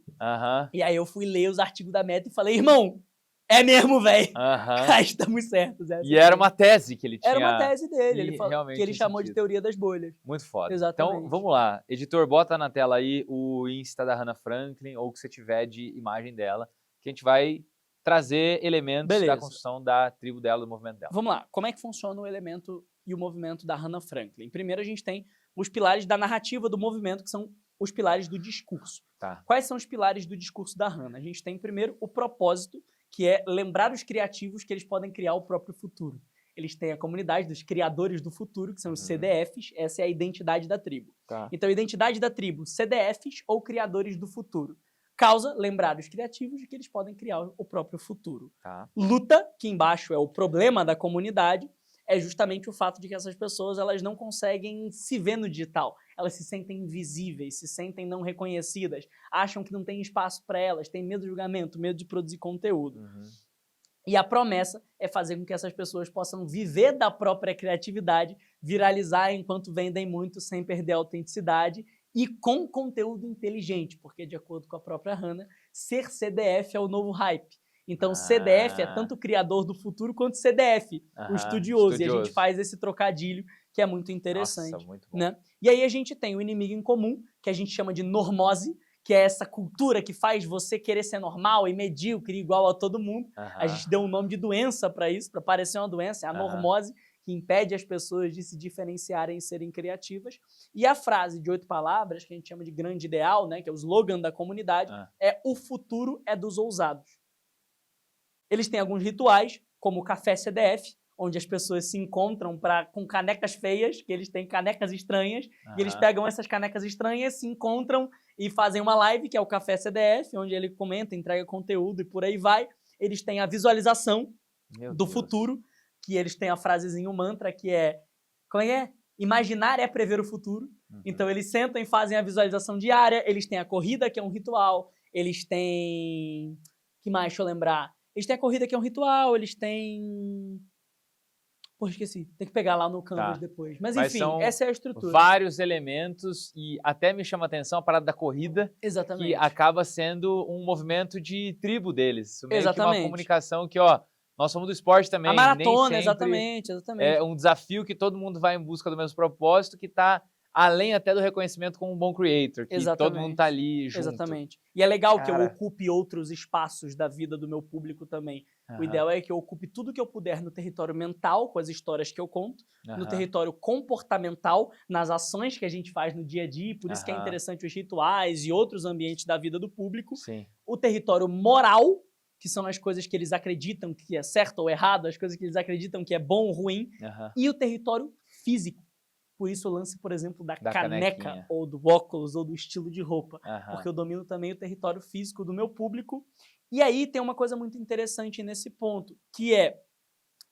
E aí eu fui ler os artigos da Meta e falei, irmão, é mesmo, velho. Aí estamos certos. E era uma tese que ele tinha. Era uma tese dele, ele falou, que ele chamou de teoria das bolhas. Muito foda. Exatamente. Então, vamos lá. Editor, bota na tela aí o Insta da Hannah Franklin, ou o que você tiver de imagem dela, que a gente vai trazer elementos da construção da tribo dela, do movimento dela. Vamos lá. Como é que funciona o elemento e o movimento da Hannah Franklin? Primeiro, a gente tem os pilares da narrativa do movimento, que são os pilares do discurso. Quais são os pilares do discurso da Hannah? A gente tem, primeiro, o propósito, que é lembrar os criativos que eles podem criar o próprio futuro. Eles têm a comunidade dos criadores do futuro, que são os CDFs, essa é a identidade da tribo. Então, a identidade da tribo, CDFs ou criadores do futuro. Causa, lembrar os criativos de que eles podem criar o próprio futuro. Luta, que embaixo é o problema da comunidade, é justamente o fato de que essas pessoas elas não conseguem se ver no digital. Elas se sentem invisíveis, se sentem não reconhecidas, acham que não tem espaço para elas, têm medo de julgamento, medo de produzir conteúdo. E a promessa é fazer com que essas pessoas possam viver da própria criatividade, viralizar enquanto vendem muito sem perder a autenticidade e com conteúdo inteligente, porque, de acordo com a própria Hannah, ser CDF é o novo hype. Então, CDF é tanto o criador do futuro quanto CDF, o estudioso. E a gente faz esse trocadilho que é muito interessante. Nossa, muito bom. Né? E aí a gente tem o inimigo em comum, que a gente chama de normose, que é essa cultura que faz você querer ser normal e medíocre, igual a todo mundo. A gente deu um nome de doença para isso, para parecer uma doença, é a normose, que impede as pessoas de se diferenciarem e serem criativas. E a frase de 8 palavras, que a gente chama de grande ideal, né, que é o slogan da comunidade, é o futuro é dos ousados. Eles têm alguns rituais, como o Café CDF, onde as pessoas se encontram com canecas feias, que eles têm canecas estranhas, e eles pegam essas canecas estranhas, se encontram e fazem uma live, que é o Café CDF, onde ele comenta, entrega conteúdo e por aí vai. Eles têm a visualização do futuro, que eles têm a frasezinha, o mantra, que é... Como é? Imaginar é prever o futuro. Então, eles sentam e fazem a visualização diária. Eles têm a corrida, que é um ritual. Eles têm... que mais? Deixa eu lembrar. Eles têm a corrida, que é um ritual. Eles têm... Pô, esqueci. Tem que pegar lá no Canvas depois. Mas enfim, são essa é a estrutura. Vários elementos e até me chama a atenção a parada da corrida. Exatamente. Que acaba sendo um movimento de tribo deles. Meio Exatamente. que uma comunicação que, ó, nós somos do esporte também. A maratona, nem sempre exatamente. É um desafio que todo mundo vai em busca do mesmo propósito, que tá além até do reconhecimento como um bom creator, que todo mundo tá ali junto. Exatamente. E é legal que eu ocupe outros espaços da vida do meu público também. O ideal é que eu ocupe tudo que eu puder no território mental, com as histórias que eu conto, no território comportamental, nas ações que a gente faz no dia a dia, por isso que é interessante os rituais e outros ambientes da vida do público. Sim. O território moral, que são as coisas que eles acreditam que é certo ou errado, as coisas que eles acreditam que é bom ou ruim, e o território físico. Por isso o lance, por exemplo, da caneca, ou do óculos, ou do estilo de roupa. Porque eu domino também o território físico do meu público. E aí tem uma coisa muito interessante nesse ponto, que é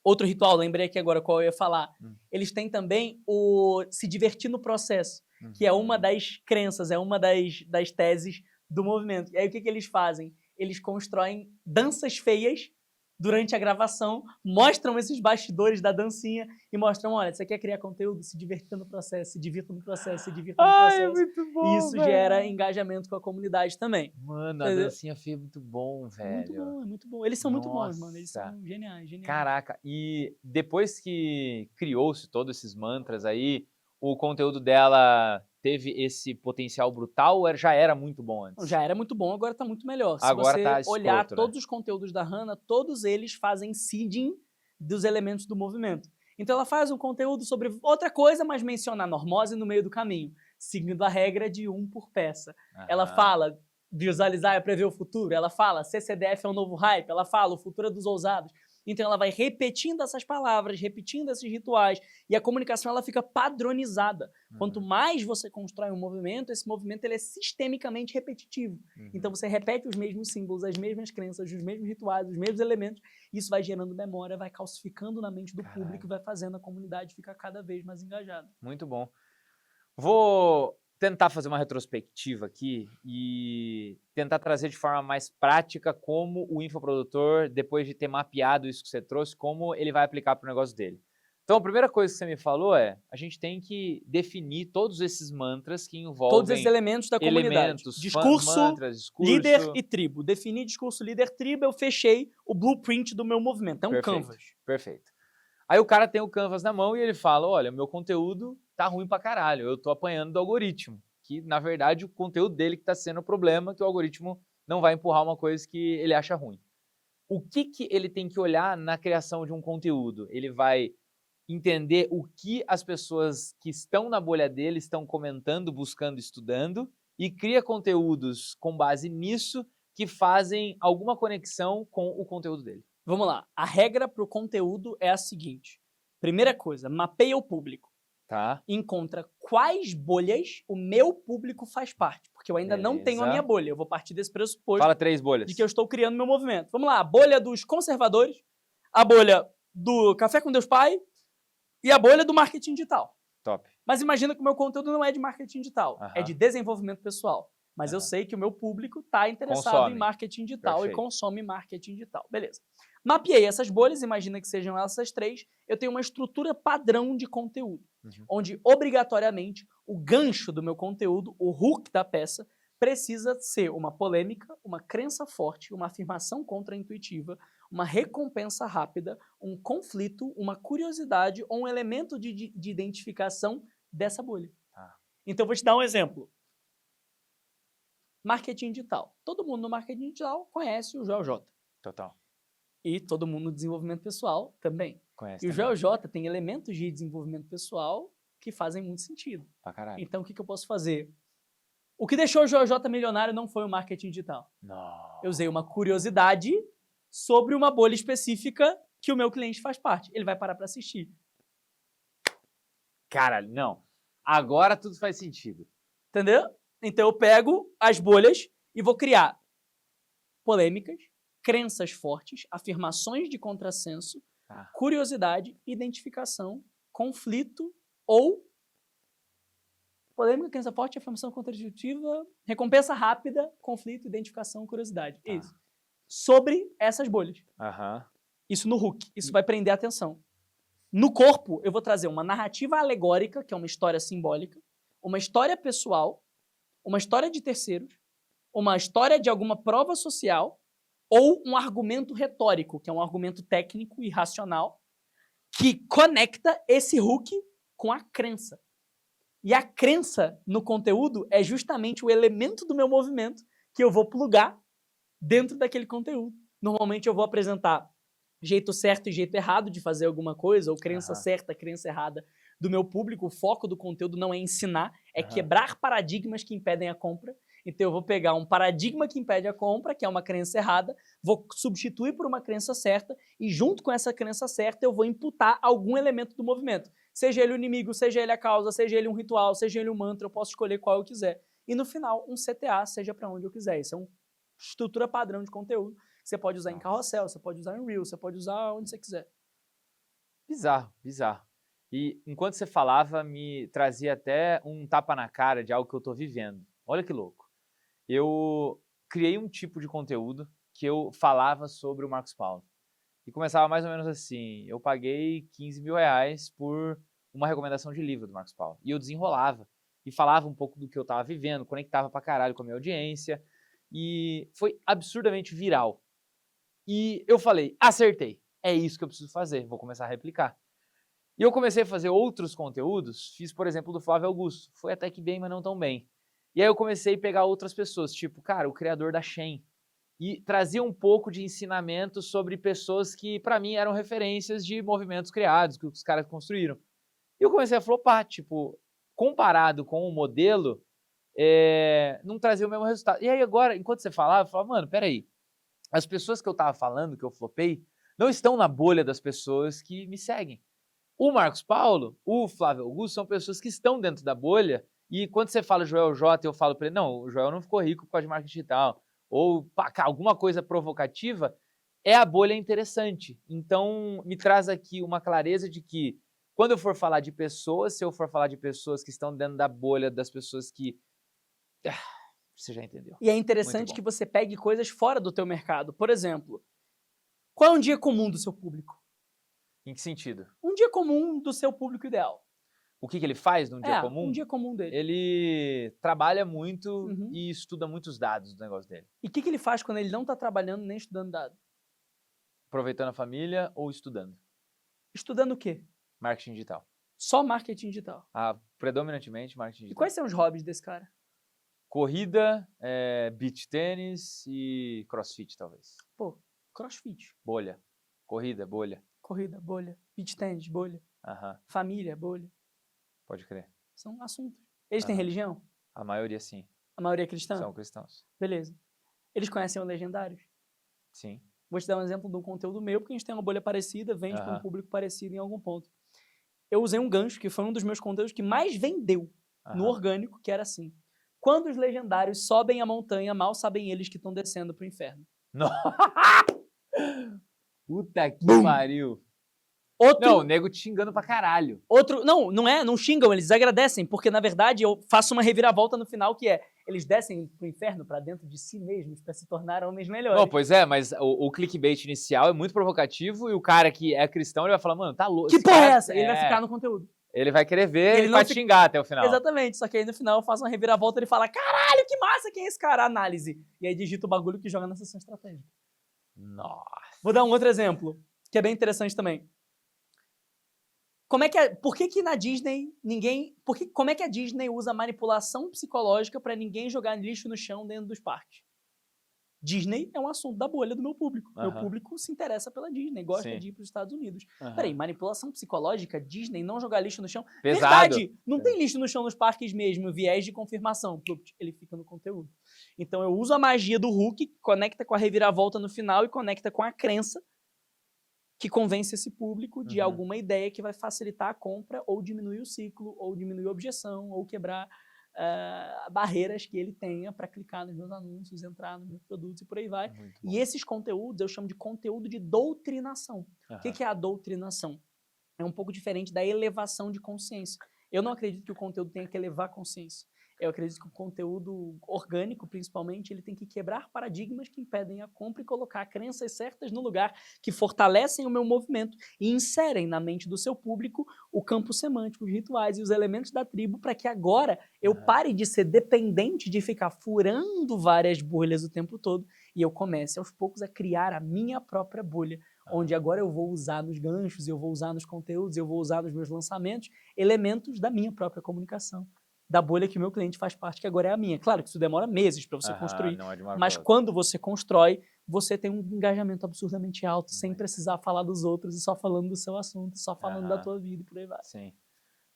outro ritual, lembrei aqui agora qual eu ia falar. Eles têm também o se divertir no processo, que é uma das crenças, é uma das teses do movimento. E aí o que eles fazem? Eles constroem danças feias durante a gravação, mostram esses bastidores da dancinha e mostram, olha, você quer criar conteúdo, se divirta no processo, se divirta no processo, se divirta no processo. É muito bom, e isso gera engajamento com a comunidade também. Mano, a dancinha feia é muito bom, velho. É muito bom. Eles são muito bons, mano. Eles são geniais. Caraca, e depois que criou-se todos esses mantras aí, o conteúdo dela teve esse potencial brutal ou já era muito bom antes? Já era muito bom, agora tá muito melhor. Se agora você tá escroto, olhar né? todos os conteúdos da Hannah, todos eles fazem seeding dos elementos do movimento. Então ela faz um conteúdo sobre outra coisa, mas menciona a normose no meio do caminho, seguindo a regra de 1 por peça. Ela fala visualizar é prever o futuro, ela fala CCDF é um novo hype, ela fala o futuro é dos ousados. Então ela vai repetindo essas palavras, repetindo esses rituais, e a comunicação ela fica padronizada. Quanto mais você constrói um movimento, esse movimento ele é sistemicamente repetitivo. Então você repete os mesmos símbolos, as mesmas crenças, os mesmos rituais, os mesmos elementos, isso vai gerando memória, vai calcificando na mente do público e vai fazendo a comunidade ficar cada vez mais engajada. Muito bom. Vou tentar fazer uma retrospectiva aqui e tentar trazer de forma mais prática como o infoprodutor, depois de ter mapeado isso que você trouxe, como ele vai aplicar para o negócio dele. Então, a primeira coisa que você me falou é, a gente tem que definir todos esses mantras que envolvem... todos esses elementos da comunidade. Discurso, mantras, líder e tribo. Definir discurso, líder, tribo, eu fechei o blueprint do meu movimento. É um canvas. Perfeito. Aí o cara tem o canvas na mão e ele fala, olha, meu conteúdo tá ruim pra caralho, eu tô apanhando do algoritmo. Que, na verdade, o conteúdo dele que tá sendo o problema, que o algoritmo não vai empurrar uma coisa que ele acha ruim. O que ele tem que olhar na criação de um conteúdo? Ele vai entender o que as pessoas que estão na bolha dele estão comentando, buscando, estudando, e cria conteúdos com base nisso que fazem alguma conexão com o conteúdo dele. Vamos lá. A regra para o conteúdo é a seguinte. Primeira coisa, mapeia o público. Tá. Encontra quais bolhas o meu público faz parte. Porque eu ainda não tenho a minha bolha. Eu vou partir desse pressuposto. Fala 3 bolhas. De que eu estou criando meu movimento. Vamos lá. A bolha dos conservadores, a bolha do Café com Deus Pai e a bolha do marketing digital. Top. Mas imagina que o meu conteúdo não é de marketing digital. É de desenvolvimento pessoal. Mas eu sei que o meu público está interessado em marketing digital e consome marketing digital. Beleza. Mapeei essas bolhas, imagina que sejam essas 3. Eu tenho uma estrutura padrão de conteúdo, onde obrigatoriamente o gancho do meu conteúdo, o hook da peça, precisa ser uma polêmica, uma crença forte, uma afirmação contraintuitiva, uma recompensa rápida, um conflito, uma curiosidade ou um elemento de identificação dessa bolha. Então, eu vou te dar um exemplo. Marketing digital. Todo mundo no marketing digital conhece o Joel J. Total. E todo mundo no desenvolvimento pessoal também. Conhece e o Joel J tem elementos de desenvolvimento pessoal que fazem muito sentido. Pra caralho. Então, o que eu posso fazer? O que deixou o Joel J milionário não foi o marketing digital. Não. Eu usei uma curiosidade sobre uma bolha específica que o meu cliente faz parte. Ele vai parar para assistir. Cara, não. Agora tudo faz sentido. Entendeu? Então eu pego as bolhas e vou criar polêmicas, crenças fortes, afirmações de contrassenso, curiosidade, identificação, conflito ou polêmica, crença forte, afirmação contraditiva, recompensa rápida, conflito, identificação, curiosidade. Isso. Sobre essas bolhas. Isso no hook. Isso vai prender a atenção. No corpo, eu vou trazer uma narrativa alegórica, que é uma história simbólica, uma história pessoal, uma história de terceiros, uma história de alguma prova social ou um argumento retórico, que é um argumento técnico e racional, que conecta esse hook com a crença. E a crença no conteúdo é justamente o elemento do meu movimento que eu vou plugar dentro daquele conteúdo. Normalmente eu vou apresentar jeito certo e jeito errado de fazer alguma coisa, ou crença certa, crença errada do meu público. O foco do conteúdo não é ensinar, é quebrar paradigmas que impedem a compra. Então eu vou pegar um paradigma que impede a compra, que é uma crença errada, vou substituir por uma crença certa e junto com essa crença certa eu vou imputar algum elemento do movimento. Seja ele o inimigo, seja ele a causa, seja ele um ritual, seja ele um mantra, eu posso escolher qual eu quiser. E no final, um CTA, seja para onde eu quiser. Isso é uma estrutura padrão de conteúdo que você pode usar em carrossel, você pode usar em Reels, você pode usar onde você quiser. Bizarro, bizarro. E enquanto você falava, me trazia até um tapa na cara de algo que eu tô vivendo. Olha que louco. Eu criei um tipo de conteúdo que eu falava sobre o Marcos Paulo. E começava mais ou menos assim, eu paguei 15 mil reais por uma recomendação de livro do Marcos Paulo. E eu desenrolava e falava um pouco do que eu tava vivendo, conectava pra caralho com a minha audiência. E foi absurdamente viral. E eu falei, acertei, é isso que eu preciso fazer, vou começar a replicar. E eu comecei a fazer outros conteúdos, fiz, por exemplo, do Flávio Augusto. Foi até que bem, mas não tão bem. E aí eu comecei a pegar outras pessoas, tipo, cara, o criador da Shein. E trazia um pouco de ensinamento sobre pessoas que, pra mim, eram referências de movimentos criados, que os caras construíram. E eu comecei a flopar, tipo, comparado com o modelo, não trazia o mesmo resultado. E aí agora, enquanto você falava, eu falava, mano, peraí, as pessoas que eu tava falando, que eu flopei, não estão na bolha das pessoas que me seguem. O Marcos Paulo, o Flávio Augusto são pessoas que estão dentro da bolha e quando você fala Joel J, eu falo para ele, não, o Joel não ficou rico por causa de marketing digital. Ou alguma coisa provocativa, é a bolha interessante. Então, me traz aqui uma clareza de que quando eu for falar de pessoas, se eu for falar de pessoas que estão dentro da bolha das pessoas que... Você já entendeu. E é interessante que você pegue coisas fora do teu mercado. Por exemplo, qual é um dia comum do seu público? Em que sentido? Um dia comum do seu público ideal. O que ele faz num dia comum? Um dia comum dele. Ele trabalha muito e estuda muitos dados do negócio dele. E o que ele faz quando ele não está trabalhando nem estudando dados? Aproveitando a família ou estudando? Estudando o quê? Marketing digital. Só marketing digital. Predominantemente marketing digital. E quais são os hobbies desse cara? Corrida, beach tênis e crossfit, talvez. Pô, crossfit. Bolha. Corrida, bolha. Corrida, bolha. Beach tênis, bolha. Família, bolha. Pode crer. São assuntos. Eles têm religião? A maioria, sim. A maioria é cristã? São cristãos. Beleza. Eles conhecem o Legendários? Sim. Vou te dar um exemplo de um conteúdo meu, porque a gente tem uma bolha parecida, vende para um público parecido em algum ponto. Eu usei um gancho, que foi um dos meus conteúdos que mais vendeu no orgânico, que era assim. Quando os legendários sobem a montanha, mal sabem eles que estão descendo pro inferno. Puta que pariu. Não, o nego te xingando pra caralho. Não xingam, eles agradecem, porque na verdade eu faço uma reviravolta no final que é, eles descem pro inferno pra dentro de si mesmos pra se tornar homens melhores. Não, pois é, mas o clickbait inicial é muito provocativo e o cara que é cristão, ele vai falar, mano, tá louco. Que porra é essa? Ele vai ficar no conteúdo. Ele vai querer ver e vai te xingar até o final. Exatamente, só que aí no final eu faço uma reviravolta e ele fala, caralho, que massa, quem é esse cara? Análise. E aí digita o bagulho que joga na sessão estratégica. Nossa. Vou dar um outro exemplo, que é bem interessante também. Por que que na Disney como é que a Disney usa manipulação psicológica para ninguém jogar lixo no chão dentro dos parques? Disney é um assunto da bolha do meu público. Meu público se interessa pela Disney, gosta de ir para os Estados Unidos. Peraí, manipulação psicológica, Disney não jogar lixo no chão? Pesado. Verdade, não tem lixo no chão nos parques mesmo, viés de confirmação. Ele fica no conteúdo. Então eu uso a magia do hook, que conecta com a reviravolta no final e conecta com a crença que convence esse público de alguma ideia que vai facilitar a compra ou diminuir o ciclo, ou diminuir a objeção, ou quebrar barreiras que ele tenha para clicar nos meus anúncios, entrar nos meus produtos e por aí vai. E esses conteúdos eu chamo de conteúdo de doutrinação. O que é a doutrinação? É um pouco diferente da elevação de consciência. Eu não acredito que o conteúdo tenha que elevar a consciência. Eu acredito que o conteúdo orgânico, principalmente, ele tem que quebrar paradigmas que impedem a compra e colocar crenças certas no lugar, que fortalecem o meu movimento e inserem na mente do seu público o campo semântico, os rituais e os elementos da tribo, para que agora eu pare de ser dependente de ficar furando várias bolhas o tempo todo e eu comece aos poucos a criar a minha própria bolha, onde agora eu vou usar nos ganchos, eu vou usar nos conteúdos, eu vou usar nos meus lançamentos elementos da minha própria comunicação, da bolha que o meu cliente faz parte, que agora é a minha. Claro que isso demora meses para você construir, não é de uma hora mas pra outra. quando você constrói, você tem um engajamento absurdamente alto, sem precisar falar dos outros e só falando do seu assunto, só falando da tua vida e por aí vai. Sim.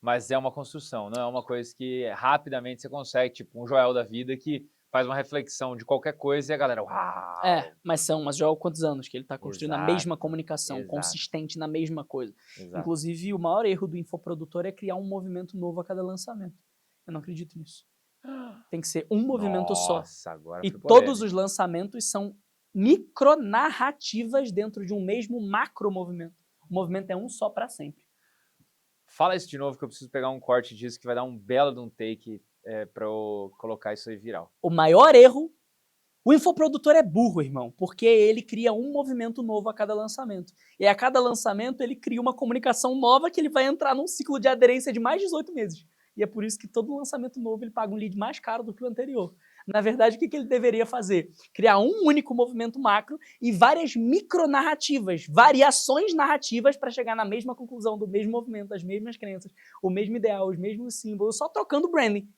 Mas é uma construção, não é uma coisa que rapidamente você consegue, tipo um Joel da vida que faz uma reflexão de qualquer coisa e a galera, uau! Mas já há quantos anos que ele está construindo a mesma comunicação, exato. consistente na mesma coisa. Exato. Inclusive, o maior erro do infoprodutor é criar um movimento novo a cada lançamento. Eu não acredito nisso. Tem que ser um movimento só. Nossa, agora E foi todos polêmico. os lançamentos são micronarrativas dentro de um mesmo macro movimento. O movimento é um só para sempre. Fala isso de novo que eu preciso pegar um corte disso que vai dar um belo de um take pra eu colocar isso aí viral. O maior erro, o infoprodutor é burro, irmão, porque ele cria um movimento novo a cada lançamento. E a cada lançamento ele cria uma comunicação nova que ele vai entrar num ciclo de aderência de mais de 18 meses. E é por isso que todo lançamento novo ele paga um lead mais caro do que o anterior. Na verdade, o que ele deveria fazer? Criar um único movimento macro e várias micronarrativas, variações narrativas para chegar na mesma conclusão do mesmo movimento, as mesmas crenças, o mesmo ideal, os mesmos símbolos, só trocando o branding,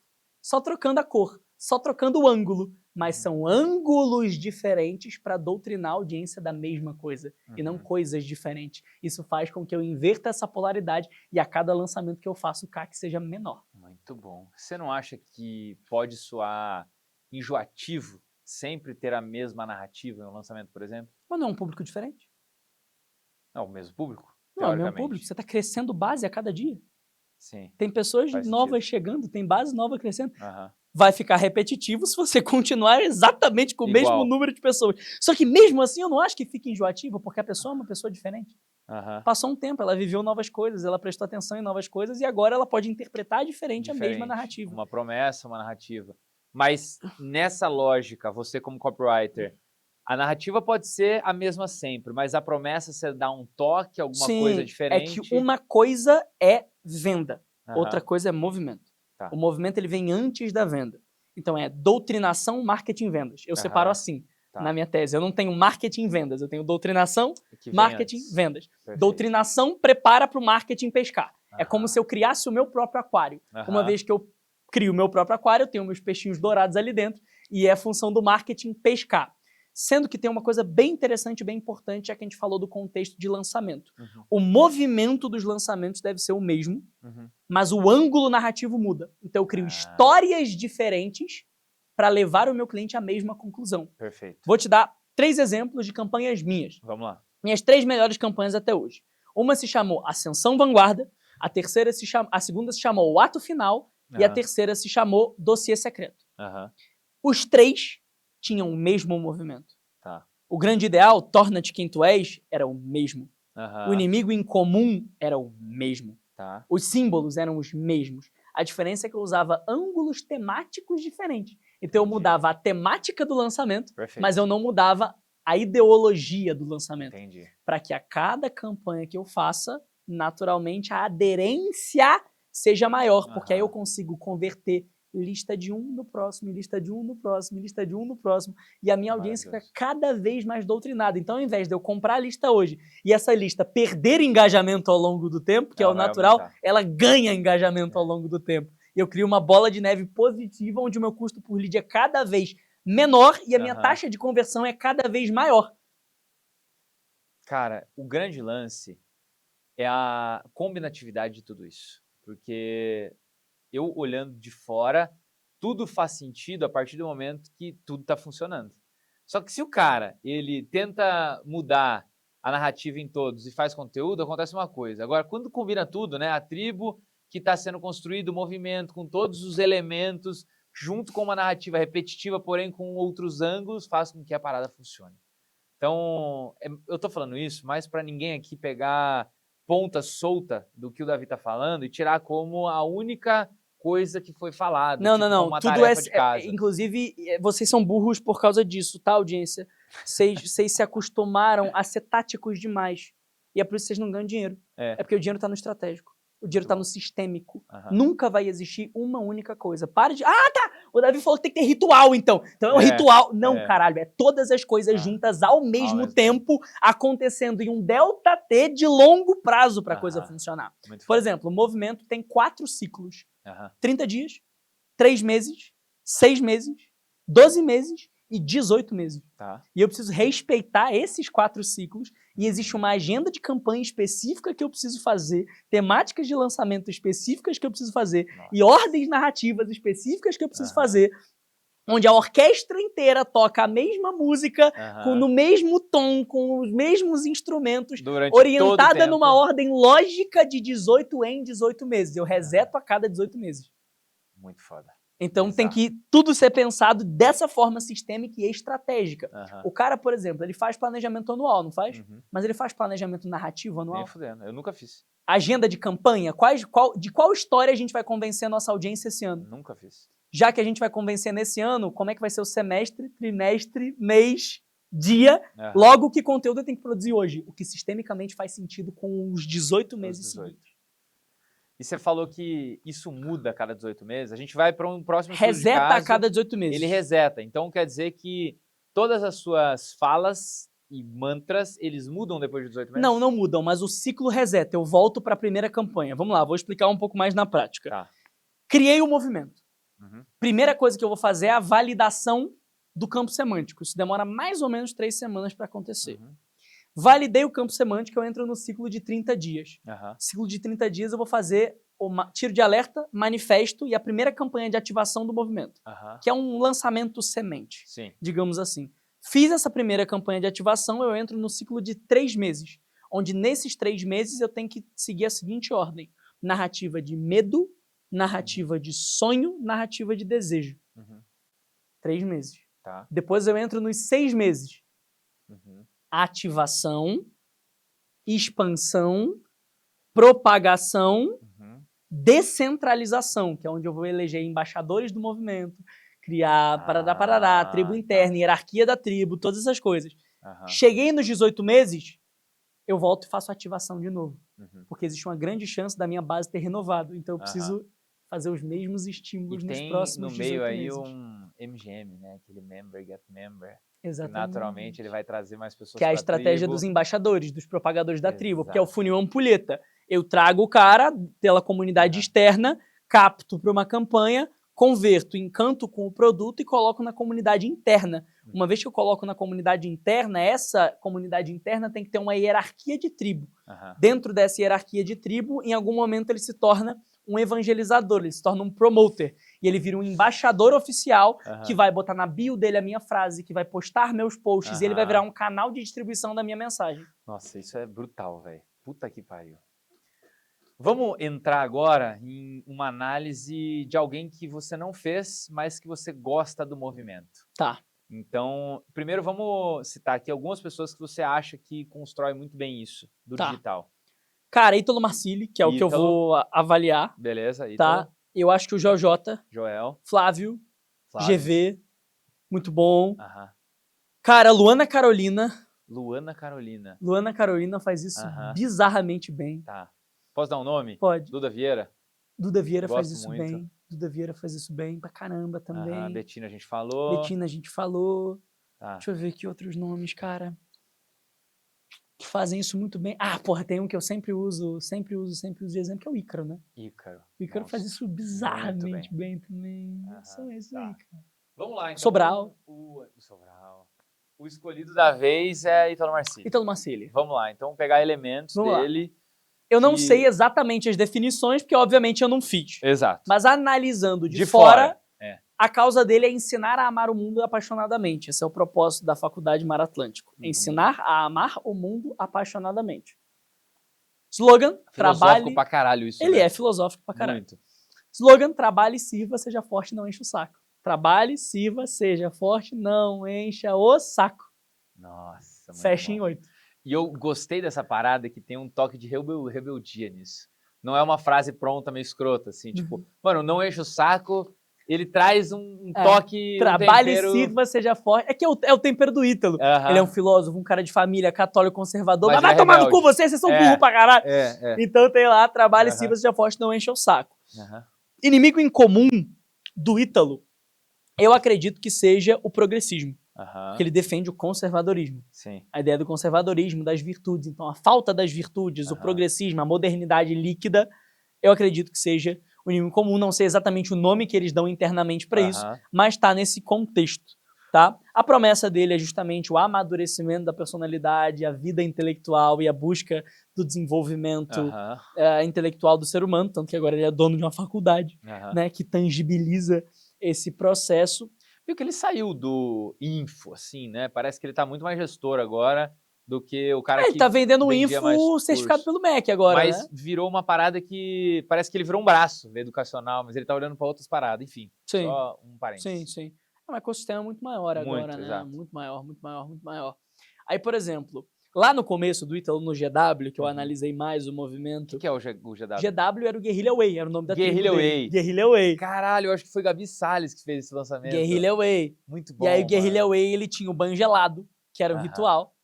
só trocando a cor, só trocando o ângulo. Mas são ângulos diferentes para doutrinar a audiência da mesma coisa, e não coisas diferentes. Isso faz com que eu inverta essa polaridade e a cada lançamento que eu faço o CAC seja menor. Muito bom. Você não acha que pode soar enjoativo sempre ter a mesma narrativa em um lançamento, por exemplo? Mas não é um público diferente? Não, o mesmo público? Não, é o mesmo público. Você está crescendo base a cada dia. Sim. Tem pessoas Faz novas chegando, tem base nova crescendo. Aham. Vai ficar repetitivo se você continuar exatamente com o mesmo Igual. número de pessoas. Só que mesmo assim eu não acho que fique enjoativo, porque a pessoa é uma pessoa diferente. Aham. Passou um tempo, ela viveu novas coisas, ela prestou atenção em novas coisas e agora ela pode interpretar diferente a mesma narrativa. Uma promessa, uma narrativa. Mas nessa lógica, você como copywriter, a narrativa pode ser a mesma sempre, mas a promessa você dá um toque, alguma coisa diferente? É que uma coisa é venda, Aham. outra coisa é movimento. Tá. O movimento ele vem antes da venda. Então é doutrinação, marketing, vendas. Eu separo assim Tá. na minha tese. Eu não tenho marketing, vendas. Eu tenho doutrinação, Que vem marketing, antes. vendas. Perfeito. Doutrinação prepara para o marketing pescar. É Aham. como se eu criasse o meu próprio aquário. Aham. Uma vez que eu crio o meu próprio aquário, eu tenho meus peixinhos dourados ali dentro e é a função do marketing pescar. Sendo que tem uma coisa bem interessante, bem importante, já que a gente falou do contexto de lançamento. O movimento dos lançamentos deve ser o mesmo, mas o ângulo narrativo muda. Então eu crio histórias diferentes para levar o meu cliente à mesma conclusão. Perfeito. Vou te dar 3 exemplos de campanhas minhas. Vamos lá. Minhas 3 melhores campanhas até hoje. Uma se chamou Ascensão Vanguarda, a segunda se chamou O Ato Final e a terceira se chamou Dossiê Secreto. Aham. Os 3 tinham o mesmo movimento. Tá. O grande ideal, torna-te quem tu és, era o mesmo. Aham. O inimigo em comum era o mesmo. Tá. Os símbolos eram os mesmos. A diferença é que eu usava ângulos temáticos diferentes. Então eu mudava a temática do lançamento, Perfeito. mas eu não mudava a ideologia do lançamento. Entendi. Para que a cada campanha que eu faça, naturalmente a aderência seja maior, porque aí eu consigo converter lista de um no próximo, lista de um no próximo, lista de um no próximo, e a minha audiência fica cada vez mais doutrinada. Então, ao invés de eu comprar a lista hoje e essa lista perder engajamento ao longo do tempo, que é o natural, ela ganha engajamento ao longo do tempo. E eu crio uma bola de neve positiva, onde o meu custo por lead é cada vez menor e a minha taxa de conversão é cada vez maior. Cara, o grande lance é a combinatividade de tudo isso. Porque eu, olhando de fora, tudo faz sentido a partir do momento que tudo está funcionando. Só que se o cara, ele tenta mudar a narrativa em todos e faz conteúdo, acontece uma coisa. Agora, quando combina tudo, né, a tribo que está sendo construída, o movimento, com todos os elementos, junto com uma narrativa repetitiva, porém com outros ângulos, faz com que a parada funcione. Então, eu tô falando isso, mas para ninguém aqui pegar ponta solta do que o Davi tá falando e tirar como a única coisa que foi falada. Não, tipo, não, não. como uma Tudo tarefa de casa. inclusive, vocês são burros por causa disso, tá, audiência? Vocês se acostumaram a ser táticos demais. E é por isso que vocês não ganham dinheiro. É. É porque o dinheiro tá no estratégico. O dinheiro Muito tá bom. no sistêmico. Aham. Nunca vai existir uma única coisa. Para de. Ah, tá! O Davi falou que tem que ter ritual, então. Então é um É, ritual. Não, é. caralho. É todas as coisas Ah, juntas ao mesmo mesmo tempo, acontecendo em um delta T de longo prazo pra coisa Aham. funcionar. Muito Por foda. exemplo, o movimento tem 4 ciclos. Aham. 30 dias, 3 meses, 6 meses, 12 meses e 18 meses. Tá. E eu preciso respeitar esses 4 ciclos e existe uma agenda de campanha específica que eu preciso fazer, temáticas de lançamento específicas que eu preciso fazer Nossa. e ordens narrativas específicas que eu preciso Aham. fazer, onde a orquestra inteira toca a mesma música, Aham. no mesmo tom, com os mesmos instrumentos, Durante todo o orientada tempo. numa ordem lógica de 18 em 18 meses. Eu reseto a cada 18 meses. Muito foda. Então tem Exato. que tudo ser pensado dessa forma sistêmica e estratégica. Aham. O cara, por exemplo, ele faz planejamento anual, não faz? Uhum. Mas ele faz planejamento narrativo anual? Nem fudendo. Eu nunca fiz. Agenda de campanha? De qual história a gente vai convencer a nossa audiência esse ano? Nunca fiz. Já que a gente vai convencer nesse ano, como é que vai ser o semestre, trimestre, mês, dia? Aham. Logo, que conteúdo eu tenho que produzir hoje? O que sistemicamente faz sentido com os 18 meses 18. seguintes. E você falou que isso muda a cada 18 meses. A gente vai para um próximo estudo de Reseta a caso, cada 18 meses. Ele reseta. Então quer dizer que todas as suas falas e mantras, eles mudam depois de 18 meses? Não, não mudam, mas o ciclo reseta. Eu volto para a primeira campanha. Vamos lá, vou explicar um pouco mais na prática. Tá. Criei o movimento. Uhum. Primeira coisa que eu vou fazer é a validação do campo semântico. Isso demora mais ou menos 3 semanas para acontecer. Uhum. Validei o campo semântico, eu entro no ciclo de 30 dias. Aham. Ciclo de 30 dias eu vou fazer o tiro de alerta, manifesto e a primeira campanha de ativação do movimento, Aham. que é um lançamento semente, Sim. digamos assim. Fiz essa primeira campanha de ativação, eu entro no ciclo de 3 meses, onde nesses 3 meses eu tenho que seguir a seguinte ordem: narrativa de medo, narrativa de sonho, narrativa de desejo. Uhum. 3 meses. Tá. Depois eu entro nos 6 meses. Uhum. Ativação, expansão, propagação, Uhum. descentralização, que é onde eu vou eleger embaixadores do movimento, criar parará, tribo tá. interna, hierarquia da tribo, todas essas coisas. Aham. Cheguei nos 18 meses, eu volto e faço ativação de novo, Uhum. porque existe uma grande chance da minha base ter renovado, então eu Aham. preciso fazer os mesmos estímulos E nos tem próximos no 18 meio aí meses. um MGM, né? Aquele member, get member. Que Exatamente. naturalmente ele vai trazer mais pessoas Que é a pra estratégia tribo. dos embaixadores, dos propagadores da tribo, porque é o Exato. funil ampulheta. Eu trago o cara pela comunidade Aham. externa, capto para uma campanha, converto, encanto com o produto e coloco na comunidade interna. Uma vez que eu coloco na comunidade interna, essa comunidade interna tem que ter uma hierarquia de tribo. Aham. Dentro dessa hierarquia de tribo, em algum momento ele se torna um evangelizador, ele se torna um promoter. E ele vira um embaixador oficial Aham. que vai botar na bio dele a minha frase, que vai postar meus posts, e ele vai Aham. virar um canal de distribuição da minha mensagem. Nossa, isso é brutal, velho. Puta que pariu. Vamos entrar agora em uma análise de alguém que você não fez, mas que você gosta do movimento. Tá. Então, primeiro vamos citar aqui algumas pessoas que você acha que constrói muito bem isso do Tá. digital. Cara, Ítalo Marcilli, que é o que eu Ítalo. vou avaliar, Beleza? tá? Ítalo, Eu acho que o JJ, Joel, Flávio, Flávio. GV, muito bom. Aham. Cara, Luana Carolina Luana Carolina. faz isso Aham. bizarramente bem. Tá. Posso dar um nome? Pode. Duda Vieira? Duda Vieira faz Gosto isso muito. bem. Duda Vieira faz isso bem pra caramba também. Aham. Betina a gente falou. Betina a gente falou. Tá. Deixa eu ver aqui outros nomes, cara. Que fazem isso muito bem. Ah, porra, tem um que eu sempre uso de exemplo, que é o Ícaro, né? Ícaro. O Ícaro Nossa. faz isso bizarramente bem. bem também. Aham, São esses tá. aí, cara. Vamos lá, então. Sobral. O Sobral. O escolhido da vez é Ítalo Marcilli. Ítalo Marcilli. Vamos lá, então vamos pegar elementos Vamos lá. dele. Eu não que- sei exatamente as definições, porque obviamente eu não fiz. Exato. Mas analisando de De fora, fora, é. a causa dele é ensinar a amar o mundo apaixonadamente. Esse é o propósito da Faculdade Mar Atlântico. Uhum. Ensinar a amar o mundo apaixonadamente. Slogan, Filosófico trabalhe... pra caralho isso, Ele né? é filosófico pra caralho. Muito. Slogan, trabalhe, sirva, seja forte, não encha o saco. Trabalhe, sirva, seja forte, não encha o saco. Nossa, muito Fecha bom. em 8. E eu gostei dessa parada que tem um toque de rebeldia nisso. Não é uma frase pronta, meio escrota, assim, tipo, mano, não enche o saco, ele traz um toque, trabalhe, um tempero... sirva, seja forte. É que é o tempero do Ítalo. Ele é um filósofo, um cara de família, católico, conservador, mas vai tomar no cu vocês são burro pra caralho. Então tem lá, trabalhe, sirva, seja forte, não enche o saco. Inimigo em comum do Ítalo, eu acredito que seja o progressismo. Porque ele defende o conservadorismo. Sim. A ideia do conservadorismo, das virtudes. Então, a falta das virtudes, o progressismo, a modernidade líquida, eu acredito que seja o inimigo comum. Não sei exatamente o nome que eles dão internamente para isso, mas está nesse contexto. Tá? A promessa dele é justamente o amadurecimento da personalidade, a vida intelectual e a busca do desenvolvimento intelectual do ser humano, tanto que agora ele é dono de uma faculdade, né, que tangibiliza esse processo. Viu que ele saiu do info, assim, né? Parece que ele tá muito mais gestor agora do que o cara que ele tá vendendo o vendia info certificado pelo MEC agora, mas né? virou uma parada que parece que ele virou um braço educacional, mas ele tá olhando para outras paradas, enfim. Sim. Só um parênteses. Sim. É um ecossistema muito maior agora, né? Exato. Muito maior. Aí, por exemplo, lá no começo do Ítalo, no GW, que eu analisei mais o movimento... O que é o GW? GW era o Guerrilla Way, era o nome da tribo Guerrilla dele. Way. Guerrilla Way. Caralho, eu acho que foi Gabi Salles que fez esse lançamento. Guerrilla Way. Muito bom, E aí o Guerrilla Way, ele tinha o bangelado, que era um ritual.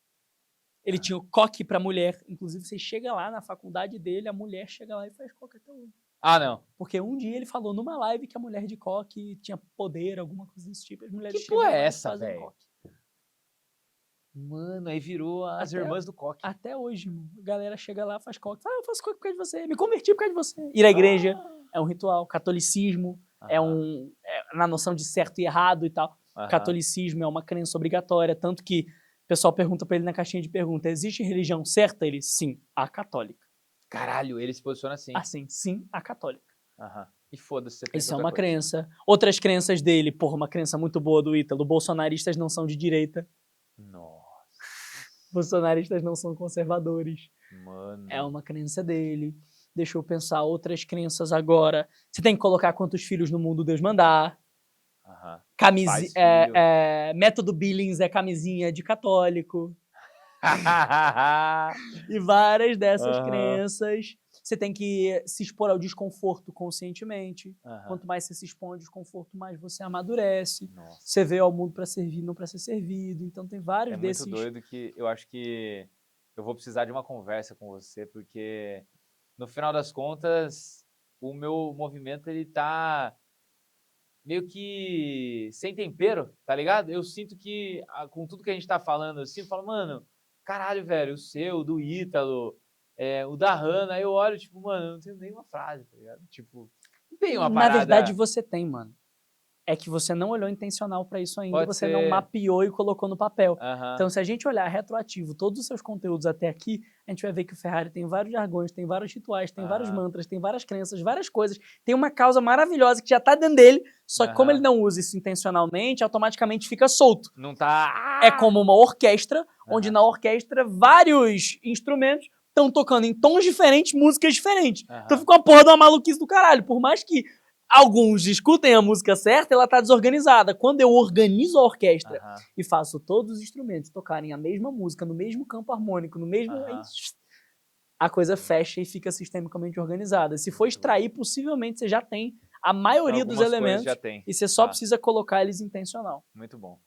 Ele tinha o coque pra mulher. Inclusive, você chega lá na faculdade dele, a mulher chega lá e faz coque até hoje. Ah, não. Porque um dia ele falou numa live que a mulher de coque tinha poder, alguma coisa desse tipo. As mulheres Que porra é essa, fazem velho? coque. Mano, aí virou as irmãs do coque. Até hoje, irmão. A galera chega lá, faz coque. Fala, eu faço coque por causa de você. Me converti por causa de você. Ir à igreja é um ritual. Catolicismo é na noção de certo e errado e tal. Catolicismo é uma crença obrigatória. Tanto que o pessoal pergunta pra ele na caixinha de pergunta, existe religião certa? Ele, sim, a católica. Caralho, ele se posiciona assim. Assim, sim, a católica. E foda-se. Isso é uma crença. Outras crenças dele, porra, uma crença muito boa do Ítalo. Bolsonaristas não são de direita. Nossa. Bolsonaristas não são conservadores. Mano. É uma crença dele. Deixa eu pensar outras crenças agora. Você tem que colocar quantos filhos no mundo Deus mandar. Método Billings é camisinha de católico. E várias dessas crenças. Você tem que se expor ao desconforto conscientemente. Quanto mais você se expõe ao desconforto, mais você amadurece. Você veio ao mundo para servir, não para ser servido. Então tem vários desses... É muito doido que eu acho que eu vou precisar de uma conversa com você, porque no final das contas, o meu movimento, ele tá meio que sem tempero, tá ligado? Eu sinto que, com tudo que a gente tá falando, eu falo, mano, caralho, velho, o seu, o do Ítalo, o da Hannah, eu olho, tipo, mano, eu não tenho nenhuma frase, tá ligado? Tipo, não tem uma parada... Na verdade, você tem, mano. É que você não olhou intencional pra isso ainda, você não mapeou e colocou no papel. Então, se a gente olhar retroativo todos os seus conteúdos até aqui, a gente vai ver que o Ferrari tem vários jargões, tem vários rituais, tem vários mantras, tem várias crenças, várias coisas. Tem uma causa maravilhosa que já tá dentro dele, só que como ele não usa isso intencionalmente, automaticamente fica solto. Não tá... É como uma orquestra, onde na orquestra vários instrumentos estão tocando em tons diferentes, músicas diferentes. Então fica uma porra de uma maluquice do caralho. Por mais que alguns escutem a música certa, ela tá desorganizada. Quando eu organizo a orquestra e faço todos os instrumentos tocarem a mesma música, no mesmo campo harmônico, no mesmo... A coisa fecha e fica sistemicamente organizada. Se for extrair, possivelmente você já tem a maioria dos elementos e você só precisa colocar eles intencional. Muito bom.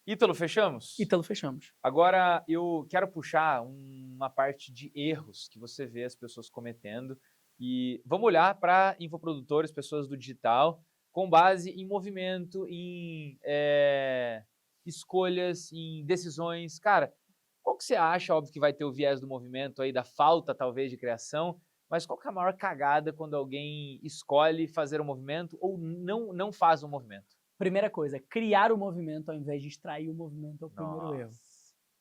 Ítalo, fechamos? Ítalo, fechamos. Agora, eu quero puxar uma parte de erros que você vê as pessoas cometendo. E vamos olhar para infoprodutores, pessoas do digital, com base em movimento, em escolhas, em decisões. Cara, qual que você acha? Óbvio que vai ter o viés do movimento aí, da falta talvez de criação, mas qual que é a maior cagada quando alguém escolhe fazer um movimento ou não faz um movimento? Primeira coisa, criar o movimento ao invés de extrair o movimento é o primeiro erro.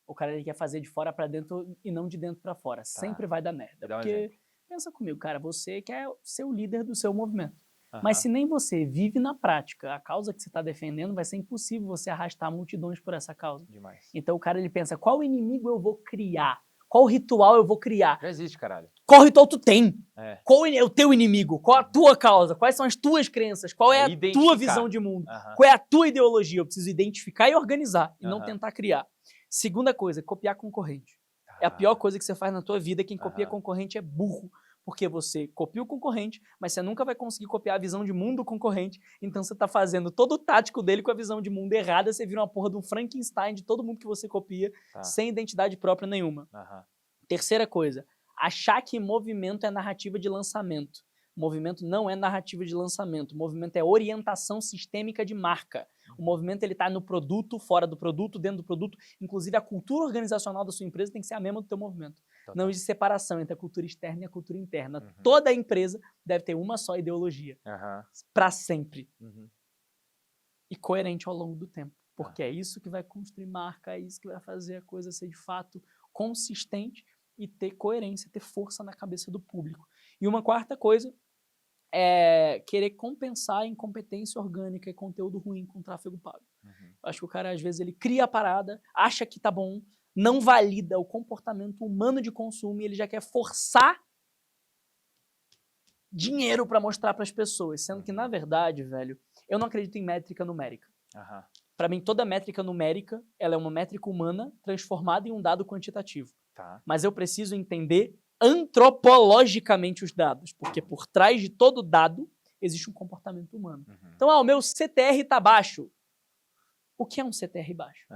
O cara ele quer fazer de fora para dentro e não de dentro para fora. Sempre vai dar merda. Porque, pensa comigo, cara, você quer ser o líder do seu movimento. Mas se nem você vive na prática a causa que você está defendendo, vai ser impossível você arrastar multidões por essa causa. Então o cara ele pensa, qual inimigo eu vou criar? Qual ritual eu vou criar? Já existe, caralho. Qual ritual tu tem? Qual é o teu inimigo? Qual a tua causa? Quais são as tuas crenças? Qual é a tua visão de mundo? Qual é a tua ideologia? Eu preciso identificar e organizar e não tentar criar. Segunda coisa, copiar concorrente. É a pior coisa que você faz na tua vida. Quem copia concorrente é burro. porque você copia o concorrente, mas você nunca vai conseguir copiar a visão de mundo do concorrente, então você tá fazendo todo o tático dele com a visão de mundo errada, você vira uma porra de um Frankenstein de todo mundo que você copia, sem identidade própria nenhuma. Terceira coisa, achar que movimento é narrativa de lançamento. Movimento não é narrativa de lançamento, movimento é orientação sistêmica de marca. O movimento ele está no produto, fora do produto, dentro do produto. Inclusive a cultura organizacional da sua empresa tem que ser a mesma do teu movimento. Não existe separação entre a cultura externa e a cultura interna. Toda empresa deve ter uma só ideologia, para sempre. E coerente ao longo do tempo. Porque é isso que vai construir marca, é isso que vai fazer a coisa ser de fato consistente e ter coerência, ter força na cabeça do público. E uma quarta coisa é querer compensar a incompetência orgânica e conteúdo ruim com tráfego pago. Acho que o cara, às vezes, ele cria a parada, acha que tá bom, não valida o comportamento humano de consumo e ele já quer forçar dinheiro para mostrar para as pessoas, sendo que, na verdade, velho, eu não acredito em métrica numérica. Para mim, toda métrica numérica, ela é uma métrica humana transformada em um dado quantitativo. Mas eu preciso entender antropologicamente os dados, porque por trás de todo dado existe um comportamento humano. Então, o meu CTR está baixo. O que é um CTR baixo?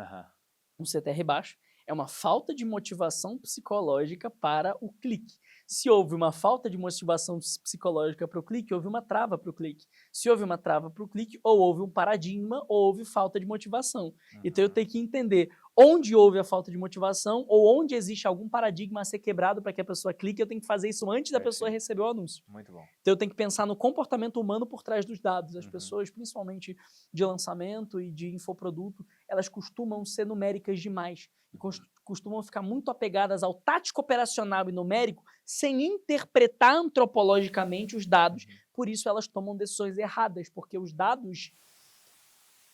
Um CTR baixo é uma falta de motivação psicológica para o clique. Se houve uma falta de motivação psicológica para o clique, houve uma trava para o clique. Se houve uma trava para o clique, ou houve um paradigma, ou houve falta de motivação. Então eu tenho que entender onde houve a falta de motivação, ou onde existe algum paradigma a ser quebrado para que a pessoa clique, eu tenho que fazer isso antes da pessoa receber o anúncio. Muito bom. Então eu tenho que pensar no comportamento humano por trás dos dados. As pessoas, principalmente de lançamento e de infoproduto, elas costumam ser numéricas demais. E costumam ficar muito apegadas ao tático operacional e numérico sem interpretar antropologicamente os dados. Por isso elas tomam decisões erradas, porque os dados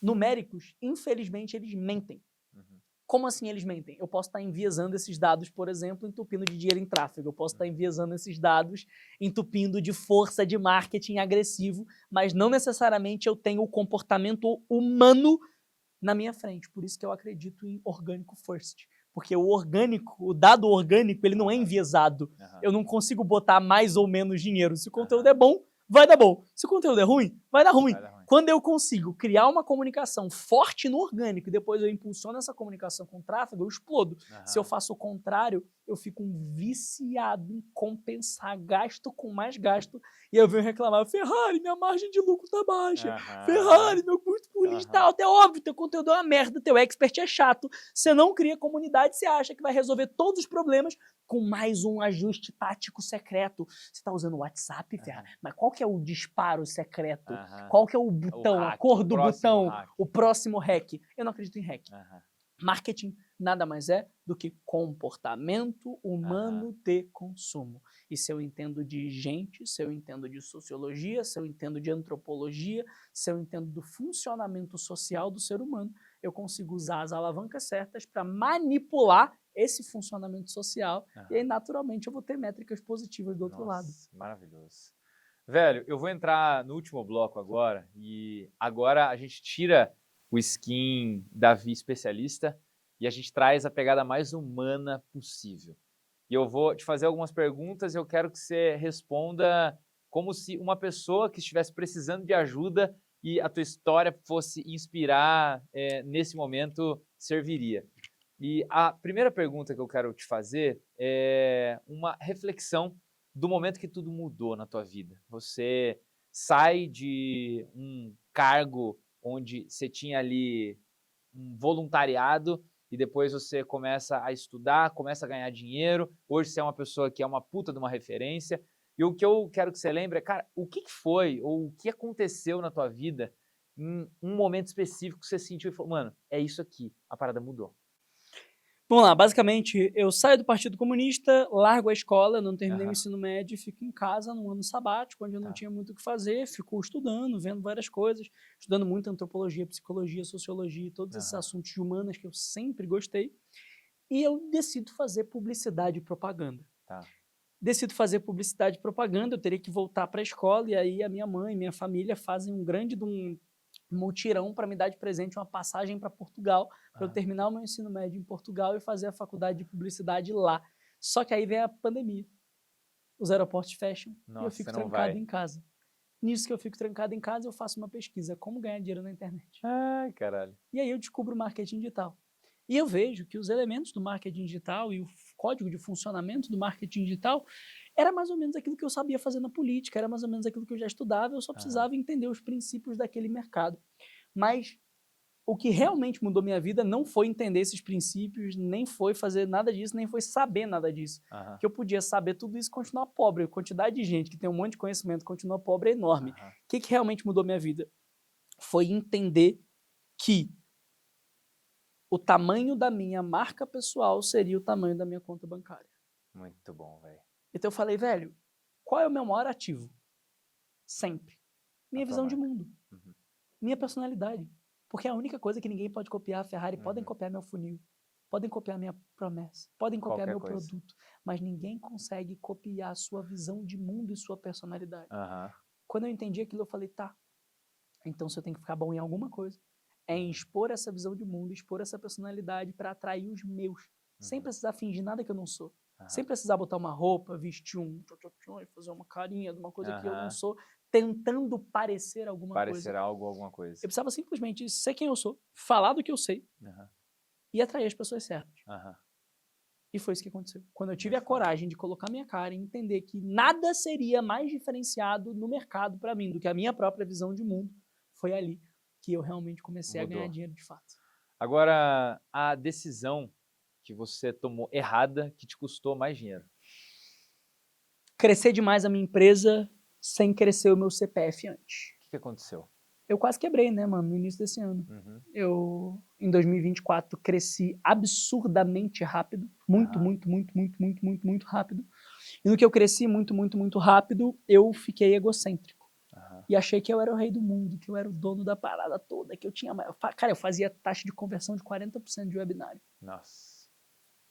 numéricos, infelizmente, eles mentem. Como assim eles mentem? Eu posso estar enviesando esses dados, por exemplo, entupindo de dinheiro em tráfego. Eu posso estar enviesando esses dados, entupindo de força de marketing agressivo, mas não necessariamente eu tenho o comportamento humano na minha frente. Por isso que eu acredito em orgânico first. Porque o orgânico, o dado orgânico, ele não é enviesado. Eu não consigo botar mais ou menos dinheiro. Se o conteúdo é bom, vai dar bom. Se o conteúdo é ruim, vai dar ruim. Quando eu consigo criar uma comunicação forte no orgânico e depois eu impulsiono essa comunicação com tráfego, eu explodo. Se eu faço o contrário, eu fico um viciado em compensar gasto com mais gasto e eu venho reclamar, Ferrari, minha margem de lucro tá baixa. Ferrari, meu custo por lead tá alto. É óbvio, teu conteúdo é uma merda, teu expert é chato. Você não cria comunidade, você acha que vai resolver todos os problemas com mais um ajuste tático secreto. Você tá usando o WhatsApp, Ferrari, mas qual que é o disparo secreto? Qual que é o botão, a cor do botão, o próximo hack? Eu não acredito em hack. Marketing nada mais é do que comportamento humano de consumo. E se eu entendo de gente, se eu entendo de sociologia, se eu entendo de antropologia, se eu entendo do funcionamento social do ser humano, eu consigo usar as alavancas certas para manipular esse funcionamento social e aí, naturalmente, eu vou ter métricas positivas do outro lado. Maravilhoso. Velho, eu vou entrar no último bloco agora e agora a gente tira o skin Davi especialista e a gente traz a pegada mais humana possível. E eu vou te fazer algumas perguntas e eu quero que você responda como se uma pessoa que estivesse precisando de ajuda e a tua história fosse inspirar nesse momento, serviria. E a primeira pergunta que eu quero te fazer é uma reflexão do momento que tudo mudou na tua vida. Você sai de um cargo onde você tinha ali um voluntariado e depois você começa a estudar, começa a ganhar dinheiro. Hoje você é uma pessoa que é uma puta de uma referência. E o que eu quero que você lembre é, cara, o que foi ou o que aconteceu na tua vida em um momento específico que você sentiu e falou, mano, é isso aqui, a parada mudou. Vamos lá, basicamente, eu saio do Partido Comunista, largo a escola, não terminei o ensino médio, fico em casa num ano sabático, onde eu não tinha muito o que fazer, fico estudando, vendo várias coisas, estudando muito antropologia, psicologia, sociologia, todos esses assuntos de humanas que eu sempre gostei, e eu decido fazer publicidade e propaganda. Decido fazer publicidade e propaganda, eu teria que voltar para a escola, e aí a minha mãe e minha família fazem um grande mutirão para me dar de presente uma passagem para Portugal, para eu terminar o meu ensino médio em Portugal e fazer a faculdade de publicidade lá. Só que aí vem a pandemia. os aeroportos fecham e eu Nossa, fico você não trancado vai. em casa. Nisso que eu fico trancado em casa, eu faço uma pesquisa, como ganhar dinheiro na internet. Ai, caralho. E aí eu descubro o marketing digital. E eu vejo que os elementos do marketing digital e o código de funcionamento do marketing digital era mais ou menos aquilo que eu sabia fazer na política, era mais ou menos aquilo que eu já estudava, eu só precisava entender os princípios daquele mercado. Mas o que realmente mudou minha vida não foi entender esses princípios, nem foi fazer nada disso, nem foi saber nada disso. Aham. Que eu podia saber tudo isso e continuar pobre. A quantidade de gente que tem um monte de conhecimento e continua pobre é enorme. Aham. O que realmente mudou minha vida? Foi entender que o tamanho da minha marca pessoal seria o tamanho da minha conta bancária. Muito bom, velho. Então eu falei, velho, qual é o meu maior ativo? Sempre. Minha A tua visão de marca. mundo. Uhum. Minha personalidade. Porque é a única coisa que ninguém pode copiar. A Ferrari podem copiar meu funil, podem copiar minha promessa, podem copiar Qualquer meu coisa. produto, mas ninguém consegue copiar a sua visão de mundo e sua personalidade. Aham. Quando eu entendi aquilo, eu falei, tá, então se eu tenho que ficar bom em alguma coisa, é em expor essa visão de mundo, expor essa personalidade para atrair os meus, sem precisar fingir nada que eu não sou. Sem precisar botar uma roupa, vestir um tchotchotchon e fazer uma carinha de uma coisa que eu não sou, tentando parecer alguma Parecer coisa. algo, alguma coisa. Eu precisava simplesmente ser quem eu sou, falar do que eu sei Aham. e atrair as pessoas certas. Aham. E foi isso que aconteceu. Quando eu tive Muito a coragem de colocar minha cara e entender que nada seria mais diferenciado no mercado para mim do que a minha própria visão de mundo, foi ali que eu realmente comecei a ganhar Mudou. dinheiro de fato. Agora, a decisão que você tomou errada que te custou mais dinheiro. Crescer demais a minha empresa sem crescer o meu CPF antes. O que aconteceu? Eu quase quebrei, né, mano, no início desse ano. Uhum. Eu, em 2024, cresci absurdamente rápido. Muito, Aham. muito rápido. E no que eu cresci muito rápido, eu fiquei egocêntrico. Aham. E achei que eu era o rei do mundo, que eu era o dono da parada toda, que eu tinha... Cara, eu fazia taxa de conversão de 40% de webinário. Nossa.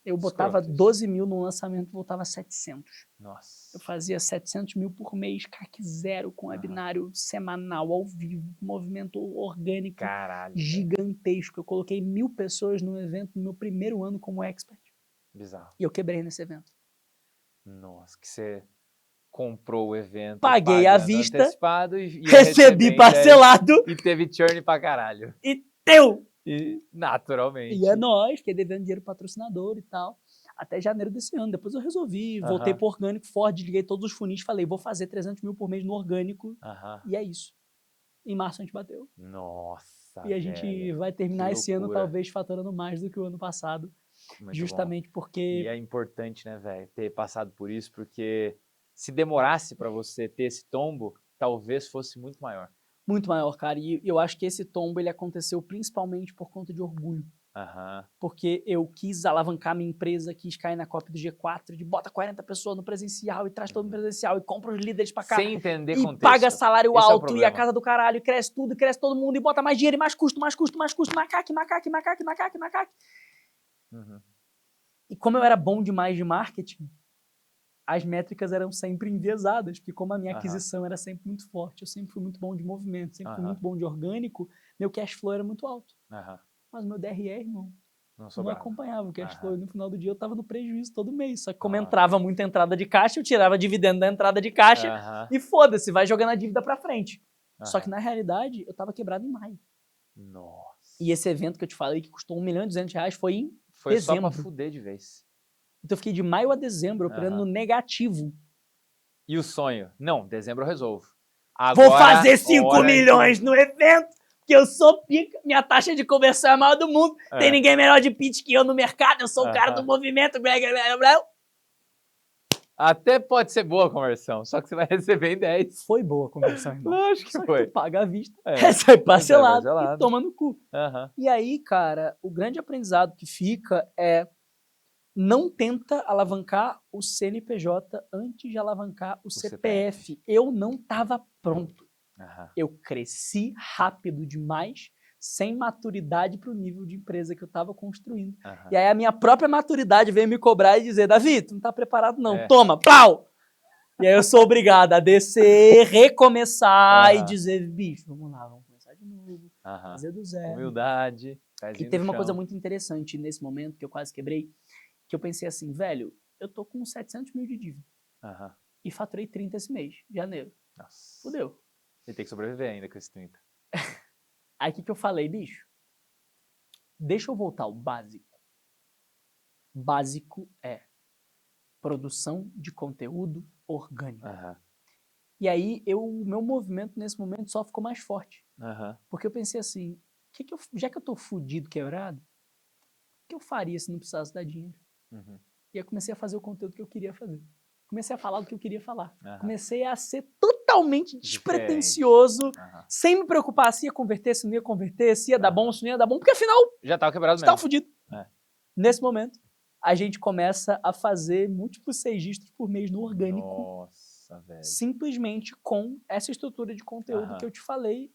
Eu botava Escroto isso. 12 mil no lançamento, voltava 700. Nossa. Eu fazia 700 mil por mês, CAC zero, com webinário semanal, ao vivo, movimento orgânico Caralho. gigantesco. Eu coloquei 1000 pessoas no evento no meu primeiro ano como expert. Bizarro. E eu quebrei nesse evento. Nossa, que você comprou o evento, Paguei à pagando vista, antecipado e ia recebi recebendo parcelado aí, e teve churn pra caralho. e deu! E naturalmente. E é nóis, fiquei devendo dinheiro pro patrocinador e tal. Até janeiro desse ano. Depois eu resolvi, voltei pro orgânico forte, desliguei todos os funis, falei, vou fazer 300 mil por mês no orgânico. Aham. E é isso. Em março a gente bateu. Nossa, E a gente velho, vai terminar que esse ano loucura. talvez faturando mais do que o ano passado. Muito Justamente bom. porque... E é importante, né, velho, ter passado por isso, porque se demorasse pra você ter esse tombo, talvez fosse muito maior. Muito maior, cara. E eu acho que esse tombo ele aconteceu principalmente por conta de orgulho. Aham. Porque eu quis alavancar minha empresa, quis cair na cópia do G4, de bota 40 pessoas no presencial e traz todo no presencial e compra os líderes pra cá. Sem entender E contexto. paga salário Esse é o alto e a problema. casa do caralho, e cresce tudo, e cresce todo mundo, e bota mais dinheiro, e mais custo, macaque. Uhum. E como eu era bom demais de marketing, as métricas eram sempre enviesadas, porque como a minha aquisição era sempre muito forte, eu sempre fui muito bom de movimento, sempre fui muito bom de orgânico, meu cash flow era muito alto. Aham. Mas meu DRE, irmão, Não não sobrava. acompanhava o cash Aham. flow. E no final do dia eu tava no prejuízo todo mês. Só que como Nossa. entrava muita entrada de caixa, eu tirava dividendo da entrada de caixa Aham. e foda-se, vai jogando a dívida pra frente. Só que Aham. na realidade, eu tava quebrado em maio. Nossa. E esse evento que eu te falei, que custou R$1.200.000, foi em Foi só dezembro. pra fuder de vez. Então eu fiquei de maio a dezembro operando no negativo. E o sonho? Não, dezembro eu resolvo. Vou Agora, fazer 5 hora milhões no evento, que eu sou pica, minha taxa de conversão é a maior do mundo, tem ninguém melhor de pitch que eu no mercado, eu sou o cara do movimento, blá, blá, blá, blá. Até pode ser boa a conversão, só que você vai receber em 10. Foi boa a conversão, irmão. Lógico que Só que foi. tu paga à vista, É, recebe parcelado parcelado. e toma no cu. Aham. E aí, cara, o grande aprendizado que fica é não tenta alavancar o CNPJ antes de alavancar o CPF. Eu não estava pronto. Aham. Eu cresci rápido demais, sem maturidade para o nível de empresa que eu estava construindo. Aham. E aí a minha própria maturidade veio me cobrar e dizer, Davi, tu não tá preparado não, É. toma, pau! E aí eu sou obrigado a descer, recomeçar e dizer, bicho, vamos lá, vamos começar de novo, Aham. fazer do zero. Humildade. E teve uma coisa muito interessante nesse momento, que eu quase quebrei, que eu pensei assim, velho, eu tô com 700 mil de dívida. Aham. E faturei 30 esse mês, janeiro. Nossa. Fudeu. E tem que sobreviver ainda com esse 30. Aí o que eu falei, bicho? Deixa eu voltar ao básico. Básico é produção de conteúdo orgânico. Aham. E aí, o meu movimento nesse momento só ficou mais forte. Aham. Porque eu pensei assim, já que eu tô fudido, quebrado, o que eu faria se não precisasse dar dinheiro? Uhum. E aí comecei a fazer o conteúdo que eu queria fazer. Comecei a falar do que eu queria falar. Aham. Comecei a ser totalmente Diferente. despretensioso, Aham. sem me preocupar se ia converter, se não ia converter, se ia dar bom, Aham. se não ia dar bom, porque afinal, Já tava quebrado você tava mesmo. fudido. É. Nesse momento, a gente começa a fazer múltiplos registros por mês no orgânico, Nossa, velho. simplesmente com essa estrutura de conteúdo Aham. que eu te falei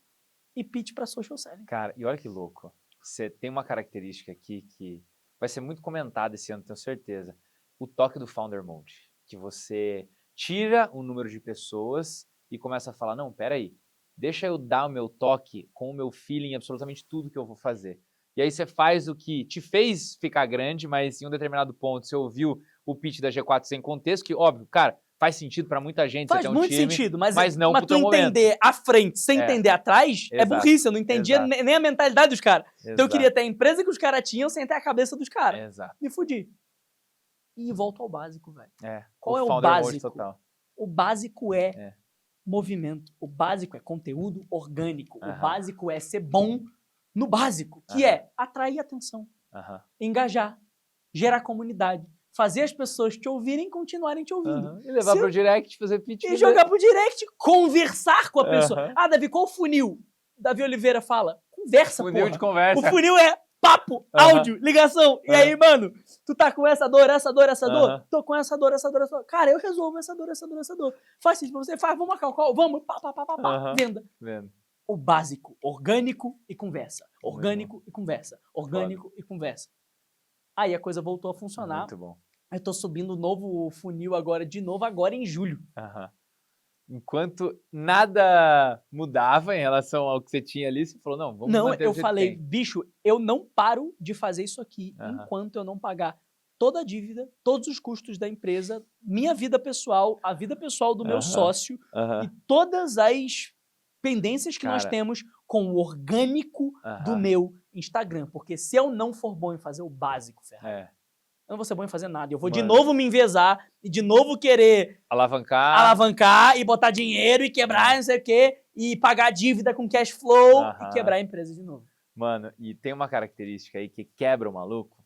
e pitch para social selling. Cara, e olha que louco. Você tem uma característica aqui que vai ser muito comentada esse ano, tenho certeza. O toque do Founder Mode. Que você tira o número de pessoas e começa a falar, não, peraí, deixa eu dar o meu toque com o meu feeling em absolutamente tudo que eu vou fazer. E aí você faz o que te fez ficar grande, mas em um determinado ponto você ouviu o pitch da G4 sem contexto, que óbvio, cara, faz sentido para muita gente, Faz você tem um muito time, sentido, mas mas não pro tu teu momento. entender à frente sem É. entender atrás é Exato. burrice. Eu não entendia Exato. nem a mentalidade dos caras. Então eu Exato. queria ter a empresa que os caras tinham sem ter a cabeça dos caras. Exato. Me fudi. E volto ao básico, velho. É. Qual é o Founder Mode básico? total. O básico é É. movimento. O básico é conteúdo orgânico. O Aham. básico é ser bom no básico, que Aham. é atrair atenção, Aham. engajar, gerar comunidade, fazer as pessoas te ouvirem e continuarem te ouvindo. Aham. E levar Se- pro direct, fazer pitch. E jogar pro direct, conversar com a pessoa. Aham. Ah, Davi, qual o funil? Davi Oliveira fala, conversa, Funil porra. de conversa. O funil é papo, Aham. áudio, ligação. E Aham. aí, mano, tu tá com essa dor, essa dor, essa dor? Aham. Tô com essa dor, essa dor, essa dor. Cara, eu resolvo essa dor, essa dor, essa dor. Faz isso pra você, faz, vamos marcar o call, vamos, pá, pá, pá, pá, pá. Aham. Venda. Vendo. O básico, orgânico e conversa. Muito Orgânico e conversa. Orgânico e conversa. Aí a coisa voltou a funcionar. Muito bom. Eu tô subindo o novo funil agora, de novo, agora em julho. Aham. Enquanto nada mudava em relação ao que você tinha ali, você falou, não, vamos Não, manter eu do jeito que falei, tem. bicho, eu não paro de fazer isso aqui Aham. enquanto eu não pagar toda a dívida, todos os custos da empresa, minha vida pessoal, a vida pessoal do meu Aham. sócio Aham. e todas as pendências que nós Cara. temos com o orgânico do Aham. meu Instagram. Porque se eu não for bom em fazer o básico, Ferrari, É. eu não vou ser bom em fazer nada. Eu vou de Mano. novo me envezar e de novo querer alavancar e botar dinheiro e quebrar, não sei o quê, e pagar dívida com cash flow Aham. e quebrar a empresa de novo. Mano, e tem uma característica aí que quebra o maluco,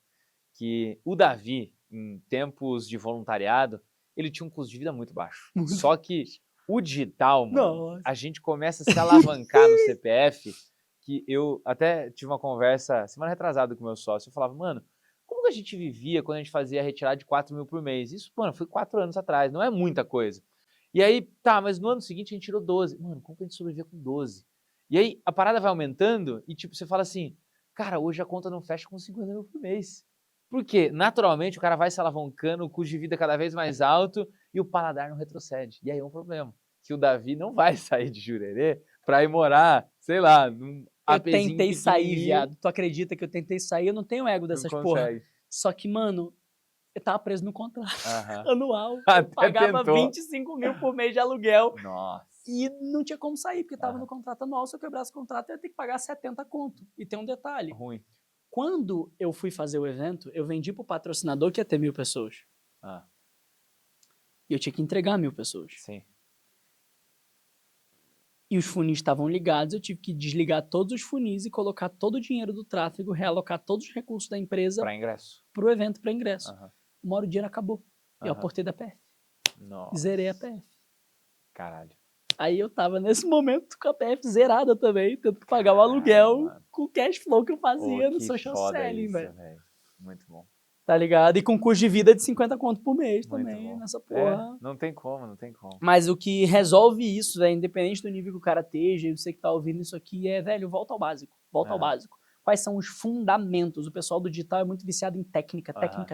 que o Davi, em tempos de voluntariado, ele tinha um custo de vida muito baixo. Só que o digital, mano, Nossa. a gente começa a se alavancar no CPF, que eu até tive uma conversa semana retrasada com o meu sócio, eu falava, mano, como que a gente vivia quando a gente fazia a retirada de 4 mil por mês? Isso, mano, foi 4 anos atrás, não é muita coisa. E aí, tá, mas no ano seguinte a gente tirou 12. Mano, como que a gente sobrevivia com 12? E aí a parada vai aumentando e tipo, você fala assim, cara, hoje a conta não fecha com 50 mil por mês. Por quê? Naturalmente o cara vai se alavancando, o custo de vida cada vez mais alto e o paladar não retrocede. E aí é um problema, que o Davi não vai sair de Jurerê pra ir morar, sei lá, num Eu APzinho tentei sair, pequenininho. viado. Tu acredita que eu tentei sair? Eu não tenho ego dessas Não porra. consegue. Só que, mano, eu tava preso no contrato Aham. anual. Eu Até pagava tentou. 25 mil por mês de aluguel. Nossa. E não tinha como sair, porque tava Aham. no contrato anual. Se eu quebrasse o contrato, eu ia ter que pagar 70 conto. E tem um detalhe. Ruim. Quando eu fui fazer o evento, eu vendi pro patrocinador que ia ter 1.000 pessoas. Ah, E eu tinha que entregar 1.000 pessoas. sim. E os funis estavam ligados, eu tive que desligar todos os funis e colocar todo o dinheiro do tráfego, realocar todos os recursos da empresa Pra ingresso. pro evento, para ingresso. Aham. Uma hora o dinheiro acabou. E eu Aham. aportei da PF. Nossa. Zerei a PF. Caralho. Aí eu tava nesse momento com a PF zerada também, tendo que pagar o aluguel mano. com o cash flow que eu fazia Pô, no que social foda selling, isso, velho. Muito bom. Tá ligado? E com custo de vida de 50 conto por mês Muito também, bom. nessa É, porra. não tem como, não tem como. Mas o que resolve isso, velho, independente do nível que o cara esteja, e você que tá ouvindo isso aqui, é, velho, volta ao básico. Volta ao Aham. básico. Quais são os fundamentos? O pessoal do digital é muito viciado em técnica, Aham.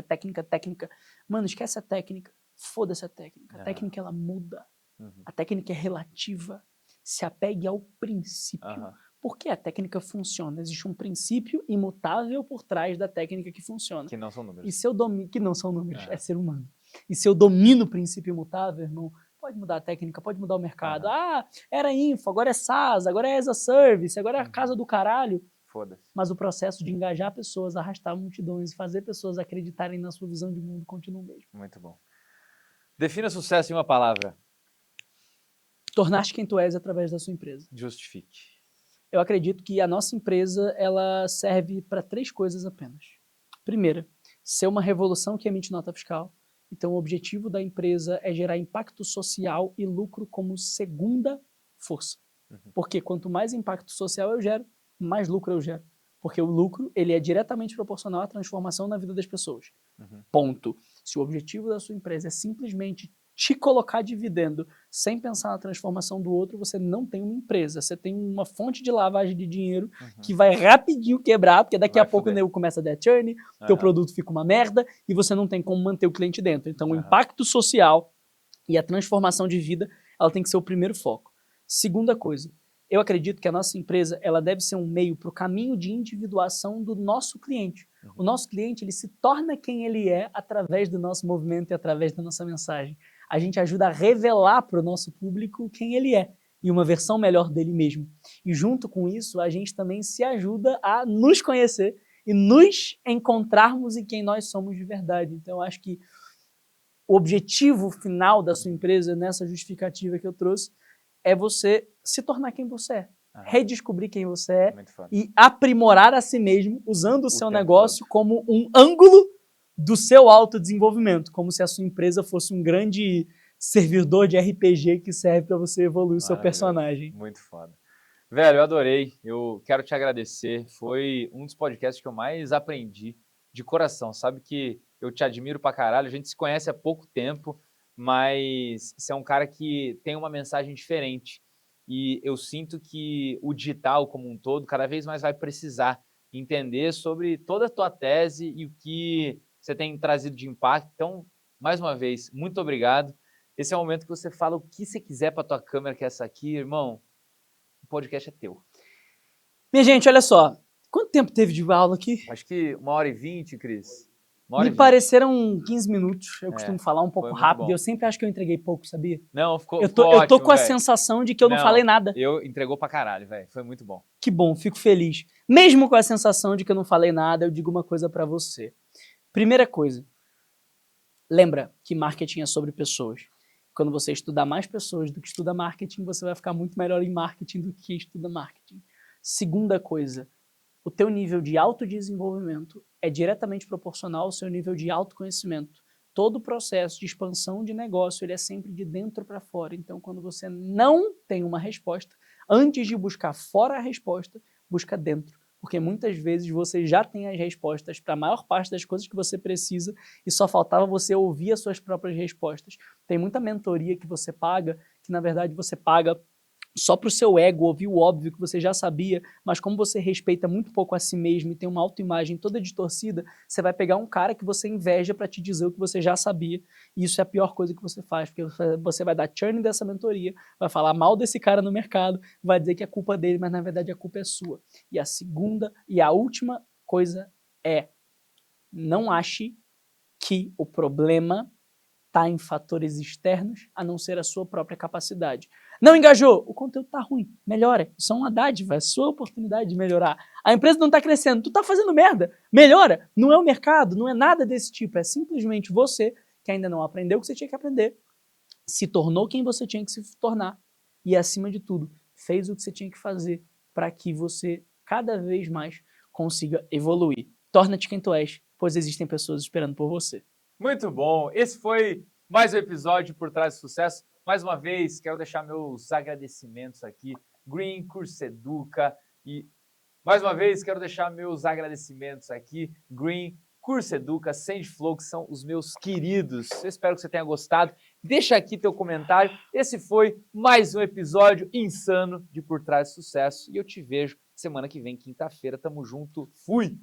técnica. Mano, esquece a técnica. Foda-se a técnica. A Aham. técnica, ela muda. Uhum. A técnica é relativa. Se apegue ao princípio. Aham. Por que a técnica funciona? Existe um princípio imutável por trás da técnica que funciona. Que não são números. E se eu domino, que não são números, Aham. é ser humano. E se eu domino o princípio imutável, irmão, Pode mudar a técnica, pode mudar o mercado. Era info, agora é SaaS, agora é as a service, agora é a casa do caralho. Foda-se. Mas o processo de engajar pessoas, arrastar multidões, fazer pessoas acreditarem na sua visão de mundo continua o mesmo. Muito bom. Defina sucesso em uma palavra. Tornar-te quem tu és através da sua empresa. Justifique. Eu acredito que a nossa empresa, ela serve para 3 coisas apenas. Primeira, ser uma revolução que emite nota fiscal. Então, o objetivo da empresa é gerar impacto social e lucro como segunda força. Porque quanto mais impacto social eu gero, mais lucro eu gero. Porque o lucro, ele é diretamente proporcional à transformação na vida das pessoas. Ponto. Se o objetivo da sua empresa é simplesmente te colocar dividendo sem pensar na transformação do outro, você não tem uma empresa. Você tem uma fonte de lavagem de dinheiro que vai rapidinho quebrar, porque daqui a pouco o nego começa a dar churn, teu produto fica uma merda e você não tem como manter o cliente dentro. Então, o impacto social e a transformação de vida, ela tem que ser o primeiro foco. Segunda coisa, eu acredito que a nossa empresa, ela deve ser um meio para o caminho de individuação do nosso cliente. O nosso cliente, ele se torna quem ele é através do nosso movimento e através da nossa mensagem. A gente ajuda a revelar para o nosso público quem ele é e uma versão melhor dele mesmo. E junto com isso, a gente também se ajuda a nos conhecer e nos encontrarmos em quem nós somos de verdade. Então, eu acho que o objetivo final da sua empresa, nessa justificativa que eu trouxe, é você se tornar quem você é. Redescobrir quem você é e aprimorar a si mesmo usando o seu negócio como um ângulo do seu autodesenvolvimento, como se a sua empresa fosse um grande servidor de RPG que serve para você evoluir o seu personagem. Muito foda. Velho, eu adorei. Eu quero te agradecer. Foi um dos podcasts que eu mais aprendi de coração. Sabe que eu te admiro pra caralho. A gente se conhece há pouco tempo, mas você é um cara que tem uma mensagem diferente. E eu sinto que o digital como um todo cada vez mais vai precisar entender sobre toda a tua tese e o que você tem trazido de impacto. Então, mais uma vez, muito obrigado. Esse é o momento que você fala o que você quiser para tua câmera, que é essa aqui. Irmão, o podcast é teu. Minha gente, olha só. Quanto tempo teve de aula aqui? Acho que 1h20, Cris. Me pareceram 15 minutos. Eu costumo falar um pouco rápido e eu sempre acho que eu entreguei pouco, sabia? Não, ficou Eu ótimo, tô com a véio. sensação de que eu não falei nada. Eu entregou pra caralho, velho. Foi muito bom. Que bom, fico feliz. Mesmo com a sensação de que eu não falei nada, eu digo uma coisa pra você. Primeira coisa, lembra que marketing é sobre pessoas. Quando você estudar mais pessoas do que estuda marketing, você vai ficar muito melhor em marketing do que quem estuda marketing. Segunda coisa, o teu nível de autodesenvolvimento é diretamente proporcional ao seu nível de autoconhecimento. Todo o processo de expansão de negócio, ele é sempre de dentro para fora. Então, quando você não tem uma resposta, antes de buscar fora a resposta, busca dentro. Porque muitas vezes você já tem as respostas para a maior parte das coisas que você precisa e só faltava você ouvir as suas próprias respostas. Tem muita mentoria que você paga, que na verdade você paga só para o seu ego ouvir o óbvio que você já sabia, mas como você respeita muito pouco a si mesmo e tem uma autoimagem toda distorcida, você vai pegar um cara que você inveja para te dizer o que você já sabia, e isso é a pior coisa que você faz, porque você vai dar churn dessa mentoria, vai falar mal desse cara no mercado, vai dizer que é culpa dele, mas na verdade a culpa é sua. E a segunda e a última coisa é, não ache que o problema está em fatores externos, a não ser a sua própria capacidade. Não engajou? O conteúdo está ruim. Melhora. Isso é uma dádiva, é a sua oportunidade de melhorar. A empresa não está crescendo, tu está fazendo merda. Melhora. Não é o mercado, não é nada desse tipo. É simplesmente você que ainda não aprendeu o que você tinha que aprender, se tornou quem você tinha que se tornar e, acima de tudo, fez o que você tinha que fazer para que você cada vez mais consiga evoluir. Torna-te quem tu és, pois existem pessoas esperando por você. Muito bom. Esse foi mais um episódio Por Trás do Sucesso. Mais uma vez, quero deixar meus agradecimentos aqui. Green, Curso Educa. E, mais uma vez, quero deixar meus agradecimentos aqui. Green, Curso Educa, SageFlow, que são os meus queridos. Eu espero que você tenha gostado. Deixa aqui teu comentário. Esse foi mais um episódio insano de Por Trás do Sucesso. E eu te vejo semana que vem, quinta-feira. Tamo junto. Fui!